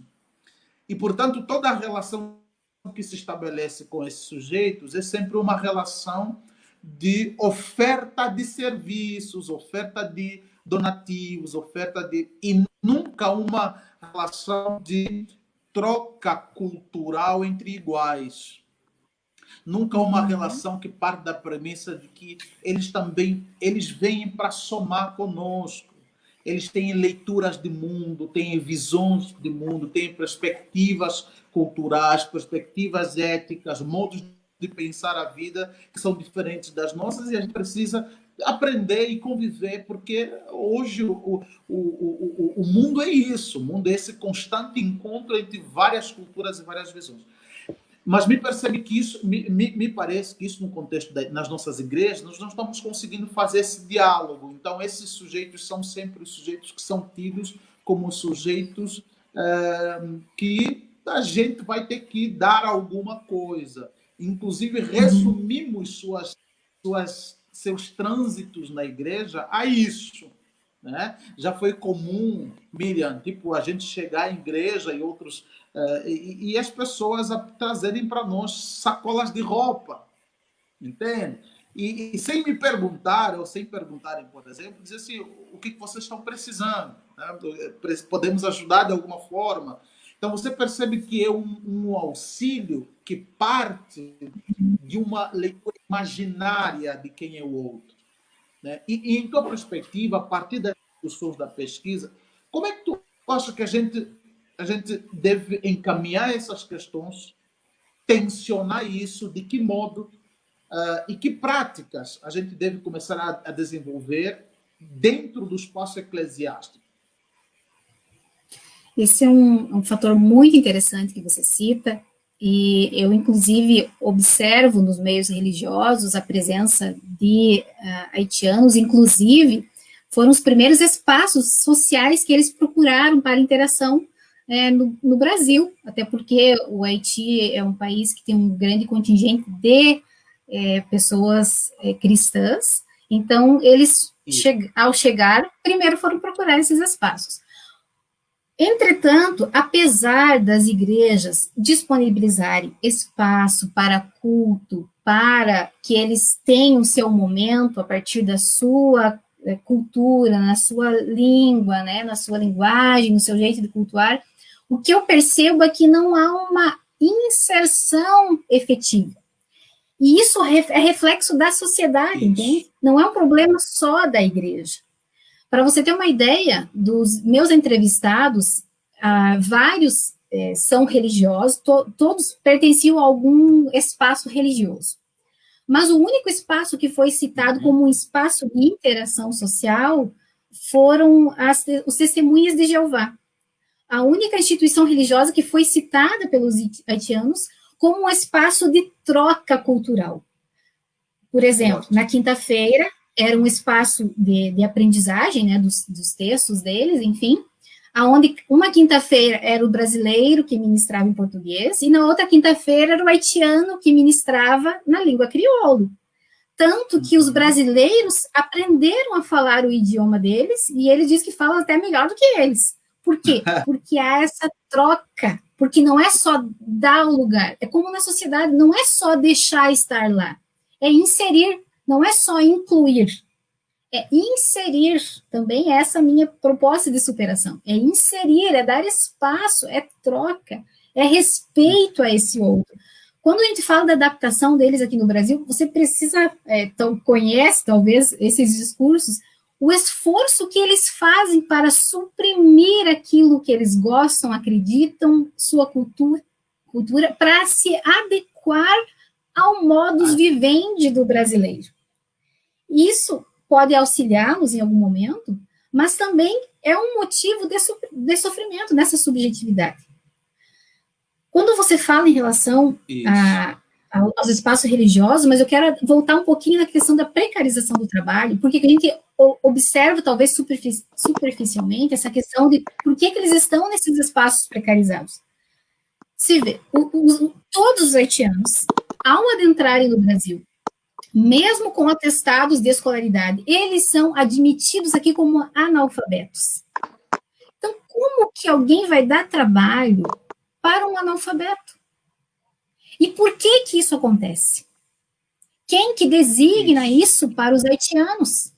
E, portanto, toda a relação que se estabelece com esses sujeitos é sempre uma relação de oferta de serviços, oferta de donativos, oferta de... e nunca uma relação de troca cultural entre iguais. Nunca uma relação que parte da premissa de que eles vêm para somar conosco. Eles têm leituras de mundo, têm visões de mundo, têm perspectivas culturais, perspectivas éticas, modos de pensar a vida que são diferentes das nossas, e a gente precisa aprender e conviver, porque hoje o mundo é isso, o mundo é esse constante encontro entre várias culturas e várias visões. Mas me parece que isso no contexto nas nossas igrejas, nós não estamos conseguindo fazer esse diálogo. Então, esses sujeitos são sempre os sujeitos que são tidos como sujeitos que a gente vai ter que dar alguma coisa. Inclusive, resumimos seus trânsitos na igreja a isso. Né? Já foi comum, Miriam, tipo, a gente chegar à igreja e outros... e as pessoas trazerem para nós sacolas de roupa, entende? E sem me perguntar, ou sem perguntarem, por exemplo, dizer assim, o que vocês estão precisando? Né? Podemos ajudar de alguma forma? Então, você percebe que é um auxílio que parte de uma leitura imaginária de quem é o outro. Né? E em tua perspectiva, a partir das discussões da pesquisa, como é que tu acha que a gente deve encaminhar essas questões, tensionar isso, de que modo e que práticas a gente deve começar a desenvolver dentro do espaço eclesiástico? Esse é um fator muito interessante que você cita, e eu, inclusive, observo nos meios religiosos a presença de haitianos, inclusive, foram os primeiros espaços sociais que eles procuraram para interação no Brasil, até porque o Haiti é um país que tem um grande contingente de pessoas cristãs, então eles, ao chegar, primeiro foram procurar esses espaços. Entretanto, apesar das igrejas disponibilizarem espaço para culto, para que eles tenham seu momento a partir da sua cultura, na sua língua, né, na sua linguagem, no seu jeito de cultuar, o que eu percebo é que não há uma inserção efetiva. E isso é reflexo da sociedade, entende? Não é um problema só da igreja. Para você ter uma ideia, dos meus entrevistados, vários são religiosos, todos pertenciam a algum espaço religioso. Mas o único espaço que foi citado como um espaço de interação social foram os testemunhas de Jeová. A única instituição religiosa que foi citada pelos haitianos como um espaço de troca cultural. Por exemplo, na quinta-feira, era um espaço de aprendizagem, né, dos textos deles, enfim, aonde uma quinta-feira era o brasileiro que ministrava em português, e na outra quinta-feira era o haitiano que ministrava na língua crioulo. Tanto que os brasileiros aprenderam a falar o idioma deles, e ele diz que falam até melhor do que eles. Por quê? Porque há essa troca, porque não é só dar o lugar, é como na sociedade, não é só deixar estar lá, é inserir, não é só incluir, é inserir, também essa minha proposta de superação, é inserir, é dar espaço, é troca, é respeito a esse outro. Quando a gente fala da adaptação deles aqui no Brasil, você precisa, conhece talvez esses discursos, o esforço que eles fazem para suprimir aquilo que eles gostam, acreditam, sua cultura para se adequar ao modus vivendi do brasileiro. Isso pode auxiliá-los em algum momento, mas também é um motivo de sofrimento nessa subjetividade. Quando você fala em relação aos espaços religiosos, mas eu quero voltar um pouquinho na questão da precarização do trabalho, porque a gente observa, talvez superficialmente, essa questão de por que eles estão nesses espaços precarizados. Se vê, todos os haitianos, ao adentrarem no Brasil, mesmo com atestados de escolaridade, eles são admitidos aqui como analfabetos. Então, como que alguém vai dar trabalho para um analfabeto? E por que que isso acontece? Quem que designa isso para os haitianos?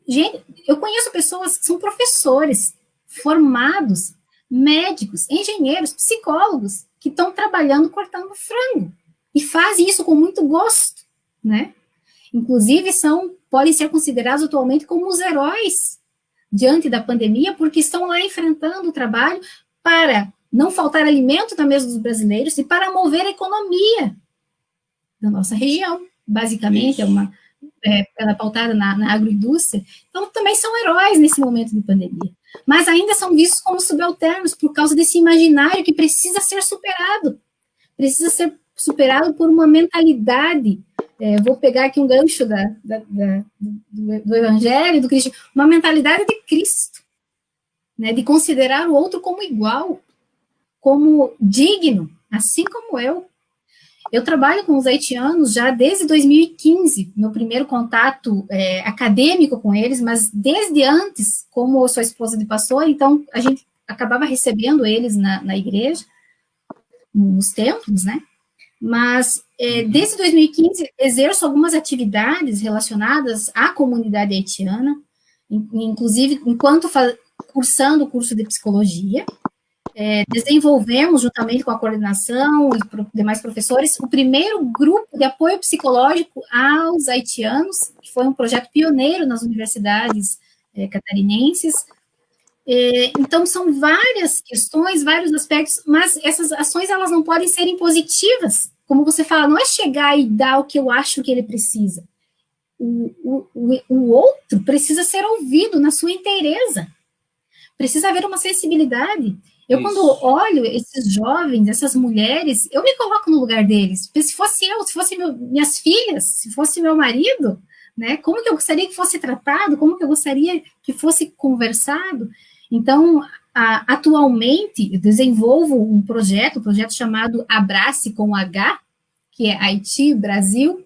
Gente, eu conheço pessoas que são professores, formados, médicos, engenheiros, psicólogos, que estão trabalhando cortando frango. E fazem isso com muito gosto, né? Inclusive, podem ser considerados atualmente como os heróis diante da pandemia, porque estão lá enfrentando o trabalho para não faltar alimento na mesa dos brasileiros e para mover a economia da nossa região. Basicamente, ela é pautada na agroindústria. Então, também são heróis nesse momento de pandemia. Mas ainda são vistos como subalternos por causa desse imaginário que precisa ser superado. Precisa ser superado por uma mentalidade. Vou pegar aqui um gancho do Evangelho, do Cristo, uma mentalidade de Cristo, né, de considerar o outro como igual, como digno, assim como eu. Eu trabalho com os haitianos já desde 2015, meu primeiro contato acadêmico com eles, mas desde antes, como eu sou esposa de pastor, então a gente acabava recebendo eles na igreja, nos templos, né? Mas desde 2015 exerço algumas atividades relacionadas à comunidade haitiana, inclusive enquanto cursando o curso de psicologia. Desenvolvemos, juntamente com a coordenação e demais professores, o primeiro grupo de apoio psicológico aos haitianos, que foi um projeto pioneiro nas universidades catarinenses. Então, são várias questões, vários aspectos, mas essas ações, elas não podem ser impositivas. Como você fala, não é chegar e dar o que eu acho que ele precisa. O outro precisa ser ouvido na sua inteireza. Precisa haver uma sensibilidade. Eu, quando olho esses jovens, essas mulheres, eu me coloco no lugar deles. Porque se fosse eu, se fosse minhas filhas, se fosse meu marido, né, como que eu gostaria que fosse tratado, como que eu gostaria que fosse conversado. Então, atualmente, eu desenvolvo um projeto chamado Abrace com H, que é Haiti, Brasil,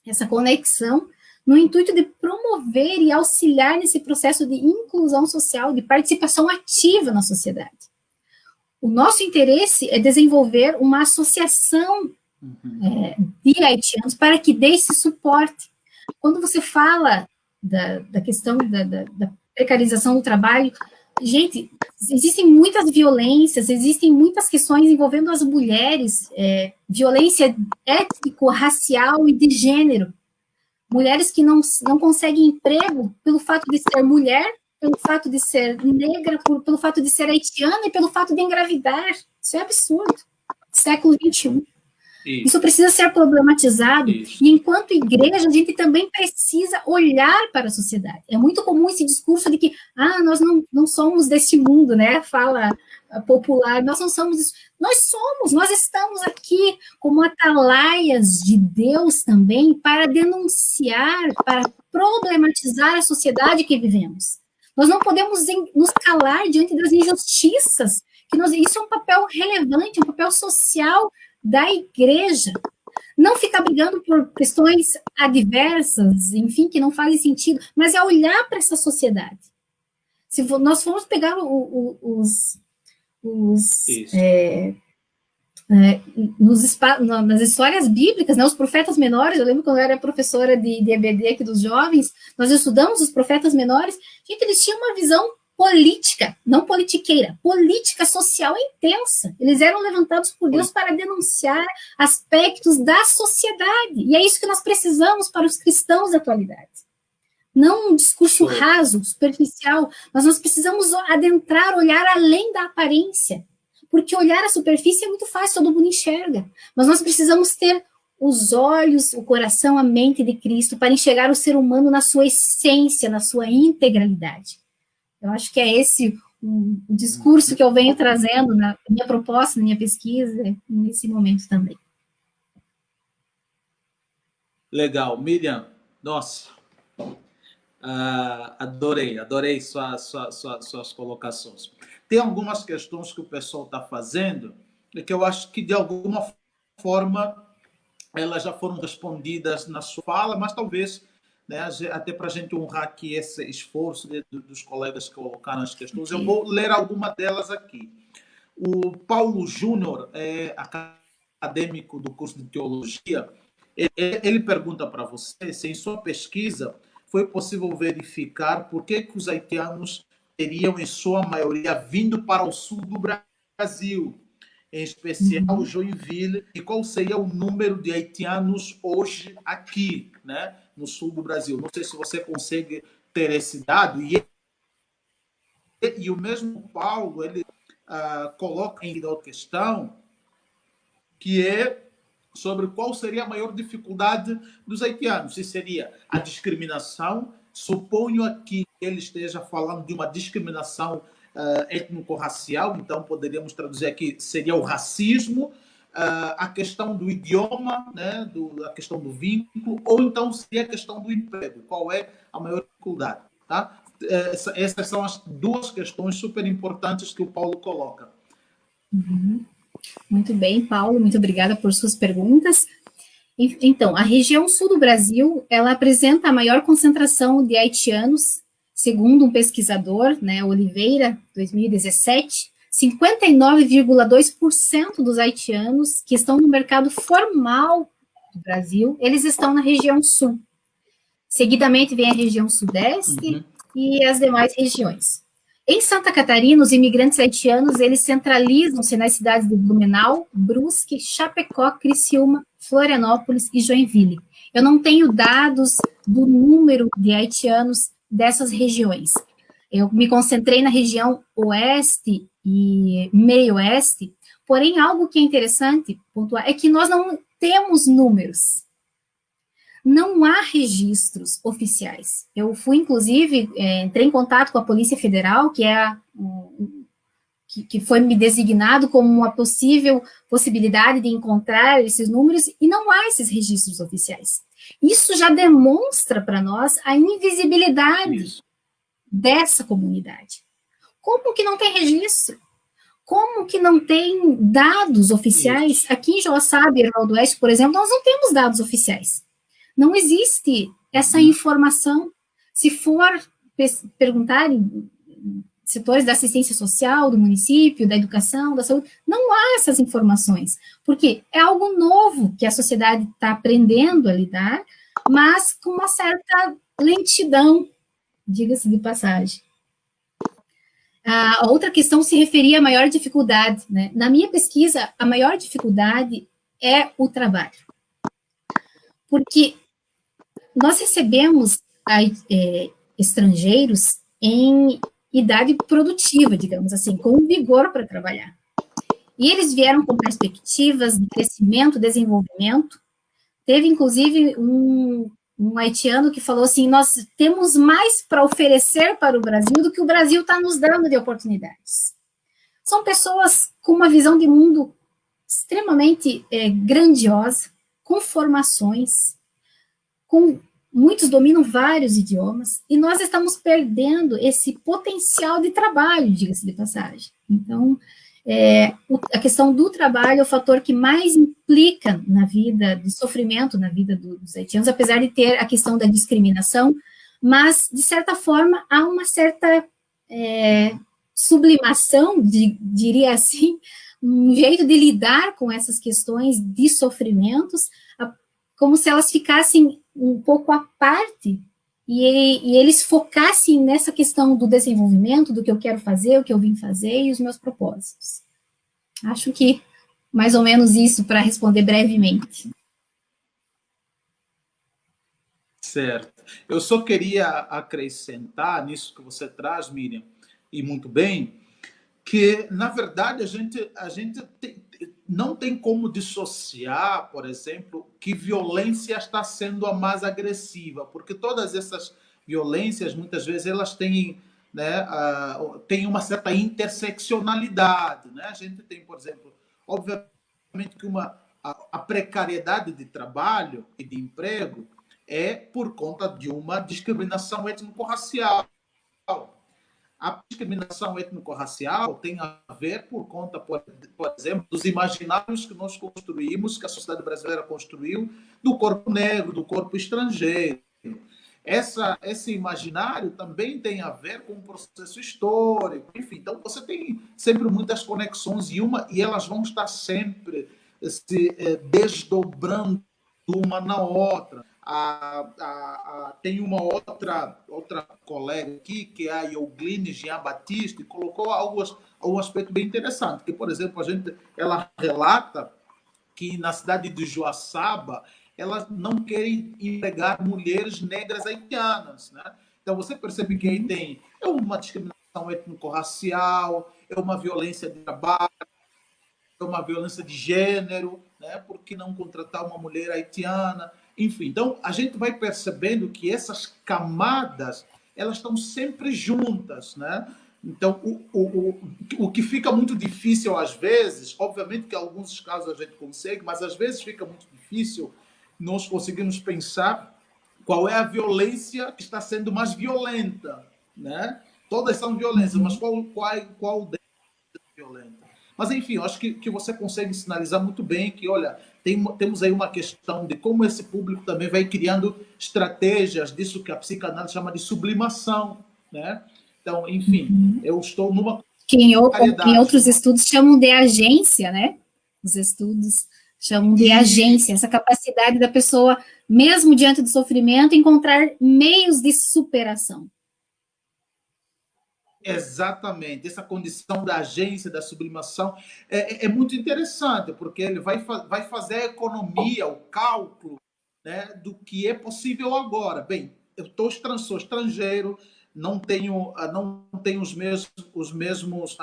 essa conexão, no intuito de promover e auxiliar nesse processo de inclusão social, de participação ativa na sociedade. O nosso interesse é desenvolver uma associação de haitianos para que dê esse suporte. Quando você fala da questão da precarização do trabalho, gente, existem muitas violências, existem muitas questões envolvendo as mulheres, violência étnico-racial e de gênero. Mulheres que não conseguem emprego pelo fato de ser mulher, pelo fato de ser negra, pelo fato de ser haitiana e pelo fato de engravidar. Isso é absurdo. Século XXI. Isso precisa ser problematizado. E enquanto igreja, a gente também precisa olhar para a sociedade. É muito comum esse discurso de que nós não somos deste mundo, né? Fala popular, nós não somos isso. Nós estamos aqui como atalaias de Deus também para denunciar, para problematizar a sociedade que vivemos. Nós não podemos nos calar diante das injustiças. Isso é um papel relevante, um papel social da igreja. Não ficar brigando por questões adversas, enfim, que não fazem sentido, mas é olhar para essa sociedade. Se nós formos pegar nas histórias bíblicas, né, os profetas menores, eu lembro quando eu era professora de EBD aqui dos jovens, nós estudamos os profetas menores, gente, eles tinham uma visão política, não politiqueira, política social intensa. Eles eram levantados por Deus para denunciar aspectos da sociedade, e é isso que nós precisamos para os cristãos da atualidade. Não um discurso raso, superficial, mas nós precisamos adentrar, olhar além da aparência, porque olhar a superfície é muito fácil, todo mundo enxerga, mas nós precisamos ter os olhos, o coração, a mente de Cristo para enxergar o ser humano na sua essência, na sua integralidade. Eu acho que é esse o discurso que eu venho trazendo na minha proposta, na minha pesquisa, nesse momento também. Legal. Miriam, nossa, adorei suas colocações. Tem algumas questões que o pessoal está fazendo e que eu acho que, de alguma forma, elas já foram respondidas na sua fala, mas talvez, né, até para a gente honrar aqui esse esforço dos colegas que colocaram as questões, eu Ok. vou ler alguma delas aqui. O Paulo Júnior é acadêmico do curso de teologia. Ele pergunta para você se em sua pesquisa foi possível verificar por que os haitianos teriam, em sua maioria, vindo para o sul do Brasil, em especial Uhum. Joinville, e qual seria o número de haitianos hoje aqui, né, no sul do Brasil. Não sei se você consegue ter esse dado. E o mesmo Paulo, ele coloca em outra questão, que é sobre qual seria a maior dificuldade dos haitianos. Se seria a discriminação, suponho aqui que ele esteja falando de uma discriminação étnico-racial, então poderíamos traduzir aqui, seria o racismo, a questão do idioma, né, a questão do vínculo, ou então seria a questão do emprego. Qual é a maior dificuldade? Tá? Essas são as duas questões super importantes que o Paulo coloca. Uhum. Muito bem, Paulo, muito obrigada por suas perguntas. Então, a região sul do Brasil, ela apresenta a maior concentração de haitianos, segundo um pesquisador, né, Oliveira, 2017, 59,2% dos haitianos que estão no mercado formal do Brasil, eles estão na região sul. Seguidamente vem a região sudeste e as demais regiões. Em Santa Catarina, os imigrantes haitianos, eles centralizam-se nas cidades de Blumenau, Brusque, Chapecó, Criciúma, Florianópolis e Joinville. Eu não tenho dados do número de haitianos dessas regiões. Eu me concentrei na região oeste e meio-oeste, porém, algo que é interessante pontuar é que nós não temos números. Não há registros oficiais. Eu fui, inclusive, entrei em contato com a Polícia Federal, que foi me designado como uma possível possibilidade de encontrar esses números, e não há esses registros oficiais. Isso já demonstra para nós a invisibilidade dessa comunidade. Como que não tem registro? Como que não tem dados oficiais? Aqui em Joaçaba e Erval do Oeste, por exemplo, nós não temos dados oficiais. Não existe essa informação. Se for perguntar em setores da assistência social, do município, da educação, da saúde, não há essas informações, porque é algo novo que a sociedade está aprendendo a lidar, mas com uma certa lentidão, diga-se de passagem. A outra questão se referia à maior dificuldade, né? Na minha pesquisa, a maior dificuldade é o trabalho. Porque nós recebemos estrangeiros em idade produtiva, digamos assim, com vigor para trabalhar. E eles vieram com perspectivas de crescimento, desenvolvimento. Teve, inclusive, um haitiano que falou assim, nós temos mais para oferecer para o Brasil do que o Brasil está nos dando de oportunidades. São pessoas com uma visão de mundo extremamente grandiosa, com formações, muitos dominam vários idiomas, e nós estamos perdendo esse potencial de trabalho, diga-se de passagem. Então, a questão do trabalho é o fator que mais implica na vida, de sofrimento na vida dos haitianos, apesar de ter a questão da discriminação, mas, de certa forma, há uma certa sublimação, diria assim, um jeito de lidar com essas questões de sofrimentos, como se elas ficassem um pouco à parte e eles focassem nessa questão do desenvolvimento, do que eu quero fazer, o que eu vim fazer e os meus propósitos. Acho que mais ou menos isso para responder brevemente. Certo. Eu só queria acrescentar nisso que você traz, Miriam, e muito bem, que, na verdade, a gente não tem como dissociar, por exemplo, que violência está sendo a mais agressiva, porque todas essas violências, muitas vezes, elas têm, né, têm uma certa interseccionalidade. Né? A gente tem, por exemplo, obviamente que a precariedade de trabalho e de emprego é por conta de uma discriminação étnico-racial. A discriminação étnico-racial tem a ver por conta, por exemplo, dos imaginários que nós construímos, que a sociedade brasileira construiu, do corpo negro, do corpo estrangeiro. Esse imaginário também tem a ver com o processo histórico. Enfim, então você tem sempre muitas conexões e elas vão estar sempre se desdobrando uma na outra. Tem uma outra colega aqui, que é a Eugline Jean Batista, e colocou algum aspecto bem interessante, que, por exemplo, ela relata que na cidade de Joaçaba elas não querem empregar mulheres negras haitianas, né? Então você percebe que aí tem uma discriminação étnico-racial, é uma violência de trabalho, é uma violência de gênero, né? Por que não contratar uma mulher haitiana? Enfim, então a gente vai percebendo que essas camadas elas estão sempre juntas, né? Então, o que fica muito difícil às vezes, obviamente que em alguns casos a gente consegue, mas às vezes fica muito difícil nós conseguirmos pensar qual é a violência que está sendo mais violenta, né? Todas são violências, mas qual delas é violenta? Mas, enfim, eu acho que você consegue sinalizar muito bem que, olha, temos aí uma questão de como esse público também vai criando estratégias disso que a psicanálise chama de sublimação, né? Então, enfim, eu estou numa... Que em outros estudos chamam de agência, né? Os estudos chamam de agência, essa capacidade da pessoa, mesmo diante do sofrimento, encontrar meios de superação. Exatamente, essa condição da agência, da sublimação, é muito interessante, porque ele vai fazer a economia, o cálculo, né, do que é possível agora. Bem, sou estrangeiro, não tenho as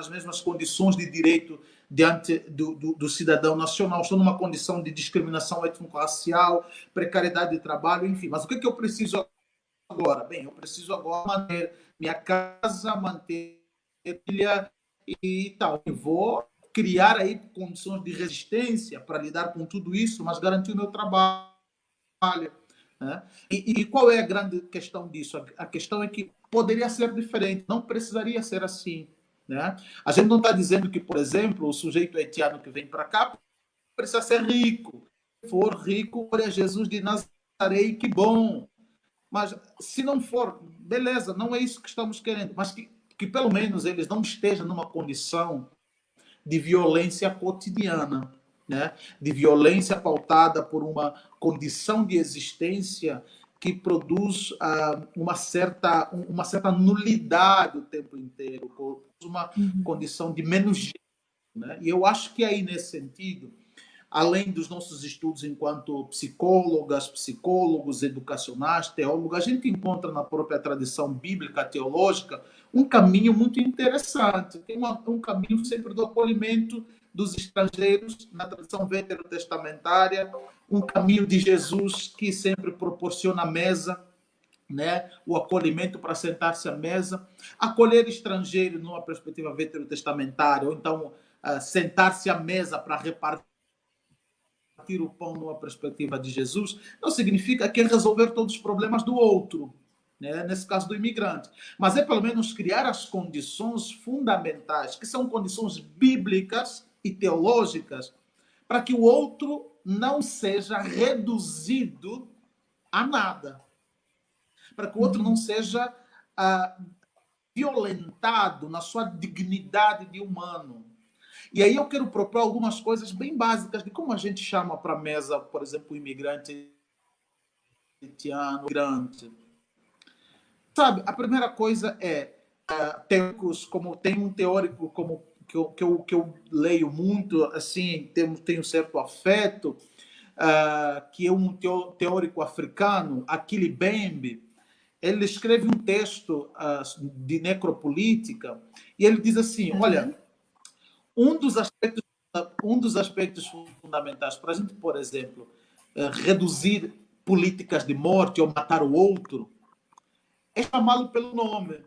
mesmas condições de direito diante do cidadão nacional, estou numa condição de discriminação étnico-racial, precariedade de trabalho, enfim. Mas o que eu preciso agora? Bem, eu preciso agora manter minha casa, manter filha e tal. Eu vou criar aí condições de resistência para lidar com tudo isso, mas garantir o meu trabalho. Né? E qual é a grande questão disso? A questão é que poderia ser diferente, não precisaria ser assim. Né? A gente não está dizendo que, por exemplo, o sujeito haitiano que vem para cá precisa ser rico. Se for rico, olha Jesus de Nazaré, e que bom. Mas se não for, beleza, não é isso que estamos querendo, mas que pelo menos eles não estejam numa condição de violência cotidiana, né? De violência pautada por uma condição de existência que produz uma certa nulidade o tempo inteiro, uma condição de menos jeito, né? E eu acho que aí, nesse sentido, além dos nossos estudos enquanto psicólogas, psicólogos, educacionais, teólogos, a gente encontra na própria tradição bíblica, teológica, um caminho muito interessante. Tem um caminho sempre do acolhimento dos estrangeiros, na tradição veterotestamentária, um caminho de Jesus que sempre proporciona a mesa, né? O acolhimento para sentar-se à mesa, acolher estrangeiro numa perspectiva veterotestamentária, ou então sentar-se à mesa para repartir o pão numa perspectiva de Jesus, não significa que é resolver todos os problemas do outro, né? Nesse caso do imigrante, mas é pelo menos criar as condições fundamentais, que são condições bíblicas e teológicas, para que o outro não seja reduzido a nada, para que o outro não seja violentado na sua dignidade de humano. E aí eu quero propor algumas coisas bem básicas de como a gente chama para a mesa, por exemplo, o imigrante haitiano, imigrante. Sabe, a primeira coisa é, teóricos, como tem um teórico como que eu leio muito, assim, tenho certo afeto, que é um teórico africano, Achille Mbembe. Ele escreve um texto de necropolítica e ele diz assim, olha, um dos aspectos fundamentais para a gente, por exemplo, reduzir políticas de morte ou matar o outro é chamá-lo pelo nome,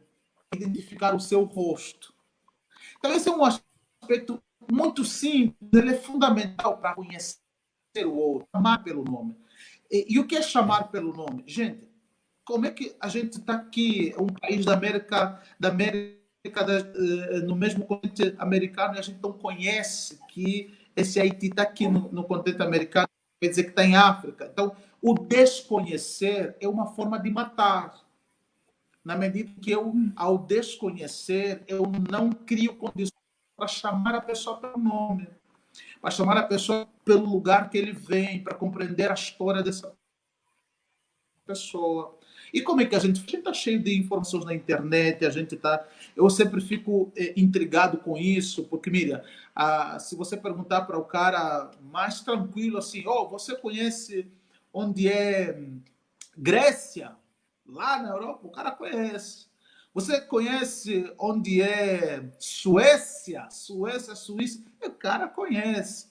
identificar o seu rosto. Então, esse é um aspecto muito simples, ele é fundamental para conhecer o outro, chamar pelo nome. E o que é chamar pelo nome? Gente, como é que a gente está aqui, um país no mesmo continente americano, e a gente não conhece que esse Haiti está aqui no continente americano, quer dizer que está em África. Então, o desconhecer é uma forma de matar. Na medida que eu, ao desconhecer, eu não crio condições para chamar a pessoa pelo nome, para chamar a pessoa pelo lugar que ele vem, para compreender a história dessa pessoa. E como é que a gente está cheio de informações na internet, a gente está. Eu sempre fico intrigado com isso, porque, Miriam, se você perguntar para o cara mais tranquilo assim, oh, você conhece onde é Grécia? Lá na Europa, o cara conhece. Você conhece onde é Suécia? Suécia, Suíça? O cara conhece.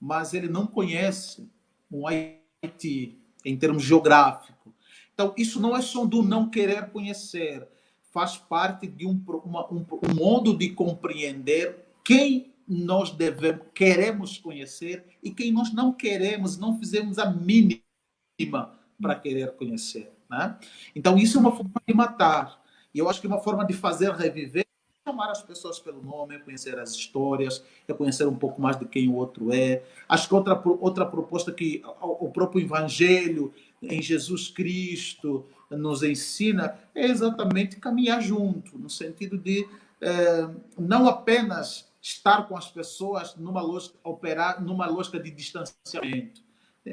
Mas ele não conhece o Haiti em termos geográficos. Então, isso não é só do não querer conhecer, faz parte de um modo de compreender quem nós queremos conhecer e quem nós não queremos, não fizemos a mínima para querer conhecer. Né? Então, isso é uma forma de matar. E eu acho que uma forma de fazer reviver é chamar as pessoas pelo nome, é conhecer as histórias, é conhecer um pouco mais de quem o outro é. Acho que outra proposta que o próprio Evangelho em Jesus Cristo nos ensina é exatamente caminhar junto, no sentido de não apenas estar com as pessoas numa lógica, operar numa lógica de distanciamento,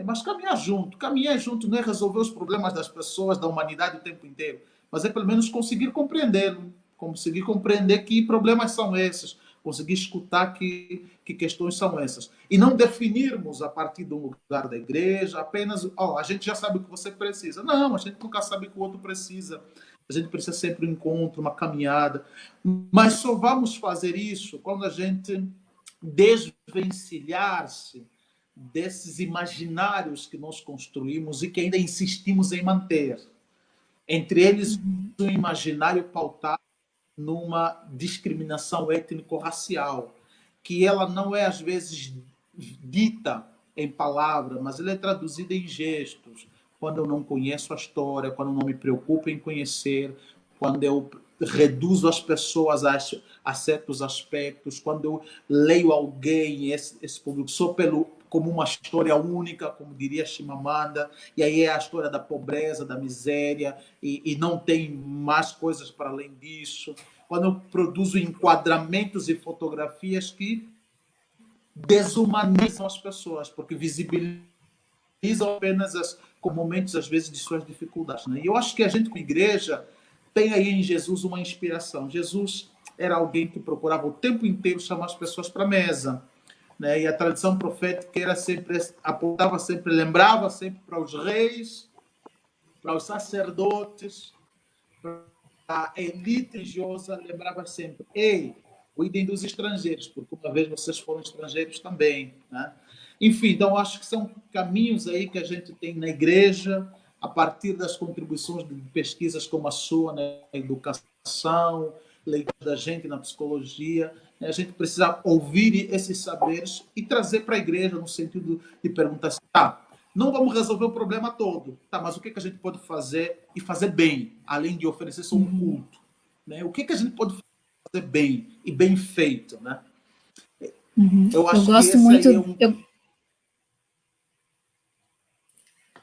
mas caminhar junto não é resolver os problemas das pessoas, da humanidade o tempo inteiro, mas é pelo menos conseguir compreendê-lo, conseguir compreender que problemas são esses, conseguir escutar que questões são essas. E não definirmos a partir de um lugar da igreja apenas, a gente já sabe o que você precisa. Não, a gente nunca sabe o que o outro precisa. A gente precisa sempre um encontro, uma caminhada. Mas só vamos fazer isso quando a gente desvencilhar-se desses imaginários que nós construímos e que ainda insistimos em manter. Entre eles, um imaginário pautado numa discriminação étnico-racial, que ela não é, às vezes, dita em palavras, mas ela é traduzida em gestos. Quando eu não conheço a história, quando eu não me preocupo em conhecer, quando eu reduzo as pessoas a certos aspectos, quando eu leio alguém, esse público, só como uma história única, como diria Chimamanda, e aí é a história da pobreza, da miséria, e não tem mais coisas para além disso. Quando eu produzo enquadramentos e fotografias que desumanizam as pessoas, porque visibilizam apenas com momentos, às vezes, de suas dificuldades. Né? E eu acho que a gente, como igreja, tem aí em Jesus uma inspiração. Jesus era alguém que procurava o tempo inteiro chamar as pessoas para a mesa. Né? E a tradição profética era sempre, apontava sempre, lembrava sempre para os reis, para os sacerdotes, para a elite religiosa, lembrava sempre: ei, cuidem dos estrangeiros, porque uma vez vocês foram estrangeiros também. Né? Enfim, então acho que são caminhos aí que a gente tem na igreja, a partir das contribuições de pesquisas como a sua, na educação, leitura da gente na psicologia. A gente precisa ouvir esses saberes e trazer para a igreja no sentido de perguntar assim, não vamos resolver o problema todo, mas o que a gente pode fazer e fazer bem, além de oferecer só um culto? Né? O que a gente pode fazer bem e bem feito? Né? Eu acho que esse muito, aí é um...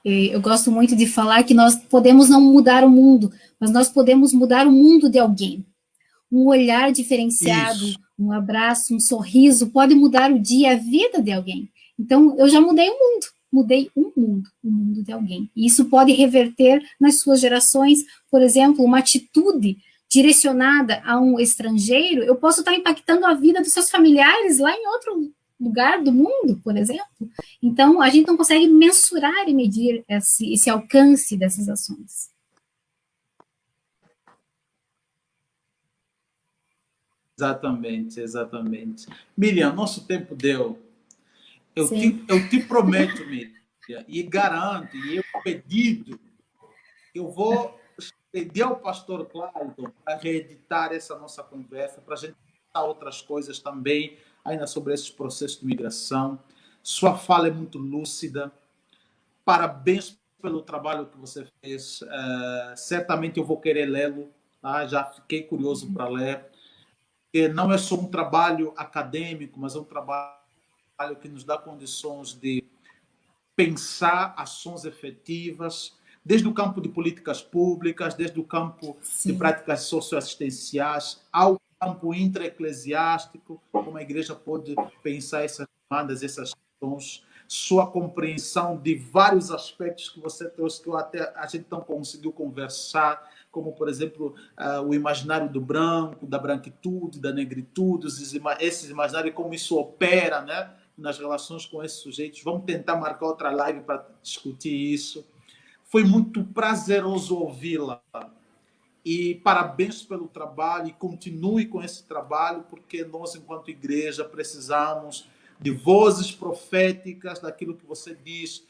Eu gosto muito de falar que nós podemos não mudar o mundo, mas nós podemos mudar o mundo de alguém. Um olhar diferenciado, isso, um abraço, um sorriso, pode mudar o dia, a vida de alguém. Então, eu já mudei o mundo de alguém. E isso pode reverter nas suas gerações, por exemplo, uma atitude direcionada a um estrangeiro, eu posso estar impactando a vida dos seus familiares lá em outro lugar do mundo, por exemplo. Então, a gente não consegue mensurar e medir esse alcance dessas ações. Exatamente. Miriam, nosso tempo deu. Eu te prometo, Miriam, e garanto, e eu pedido, eu vou pedir ao pastor Clayton para reeditar essa nossa conversa, para a gente falar outras coisas também, ainda sobre esses processos de migração. Sua fala é muito lúcida. Parabéns pelo trabalho que você fez. Certamente eu vou querer lê-lo. Tá? Já fiquei curioso para ler. Porque não é só um trabalho acadêmico, mas é um trabalho que nos dá condições de pensar ações efetivas, desde o campo de políticas públicas, desde o campo de Sim. práticas socioassistenciais, ao campo intraeclesiástico, como a igreja pode pensar essas demandas, essas questões, sua compreensão de vários aspectos que você trouxe, que até a gente não conseguiu conversar, como, por exemplo, o imaginário do branco, da branquitude, da negritude, esses imaginários, como isso opera, né, nas relações com esses sujeitos. Vamos tentar marcar outra live para discutir isso. Foi muito prazeroso ouvi-la. E parabéns pelo trabalho e continue com esse trabalho, porque nós, enquanto igreja, precisamos de vozes proféticas daquilo que você diz,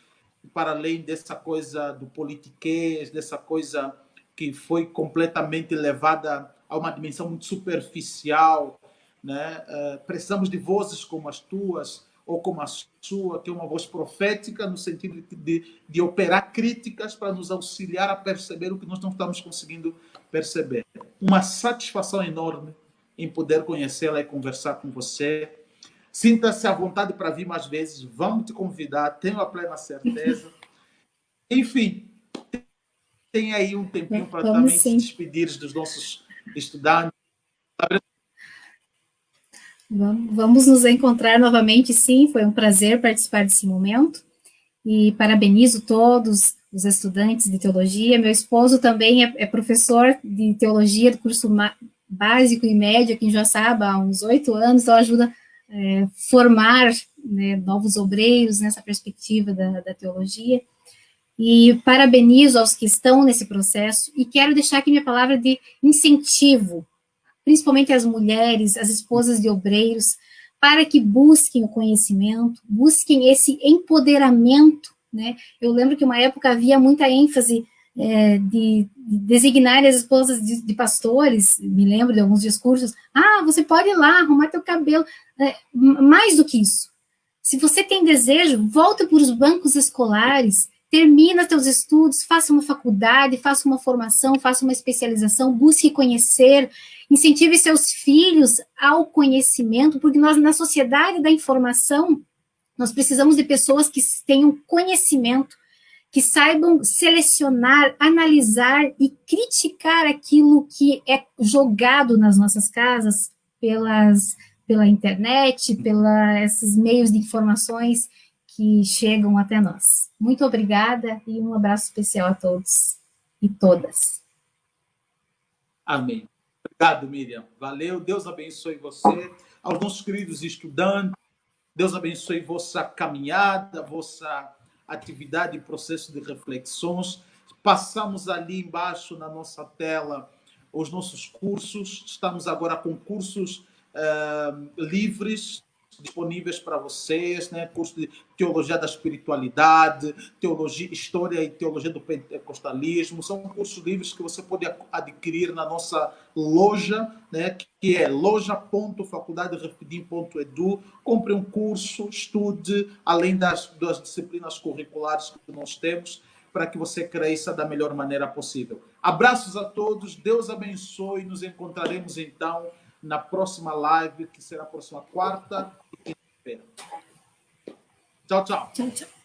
para além dessa coisa do politiquês, dessa coisa que foi completamente levada a uma dimensão muito superficial, né? Precisamos de vozes como as tuas, ou como a sua, que é uma voz profética, no sentido de operar críticas para nos auxiliar a perceber o que nós não estamos conseguindo perceber. Uma satisfação enorme em poder conhecê-la e conversar com você. Sinta-se à vontade para vir mais vezes. Vamos te convidar, tenho a plena certeza. Enfim, tem aí um tempinho para também te despedir dos nossos estudantes. Vamos nos encontrar novamente, sim, foi um prazer participar desse momento, e parabenizo todos os estudantes de teologia. Meu esposo também é professor de teologia do curso básico e médio aqui em Joaçaba há uns 8 anos, então ajuda a formar, né, novos obreiros nessa perspectiva da teologia, e parabenizo aos que estão nesse processo, e quero deixar aqui minha palavra de incentivo, principalmente as mulheres, as esposas de obreiros, para que busquem o conhecimento, busquem esse empoderamento, né? Eu lembro que uma época havia muita ênfase de designar as esposas de pastores, me lembro de alguns discursos, você pode ir lá arrumar teu cabelo, mais do que isso. Se você tem desejo, volta para os bancos escolares, termina seus estudos, faça uma faculdade, faça uma formação, faça uma especialização, busque conhecer, incentive seus filhos ao conhecimento, porque nós, na sociedade da informação, nós precisamos de pessoas que tenham conhecimento, que saibam selecionar, analisar e criticar aquilo que é jogado nas nossas casas pela internet, esses meios de informações que chegam até nós. Muito obrigada e um abraço especial a todos e todas. Amém. Obrigado, Miriam. Valeu. Deus abençoe você. Aos nossos queridos estudantes, Deus abençoe vossa caminhada, vossa atividade e processo de reflexões. Passamos ali embaixo na nossa tela os nossos cursos. Estamos agora com cursos livres disponíveis para vocês, né? Curso de Teologia da Espiritualidade, Teologia, História e Teologia do Pentecostalismo. São cursos livres que você pode adquirir na nossa loja, né? Que é loja.faculdaderefidim.edu. Compre um curso, estude, além das disciplinas curriculares que nós temos, para que você cresça da melhor maneira possível. Abraços a todos, Deus abençoe, nos encontraremos então na próxima live, que será a próxima quarta e quinta-feira. Tchau, tchau. Tchau, tchau.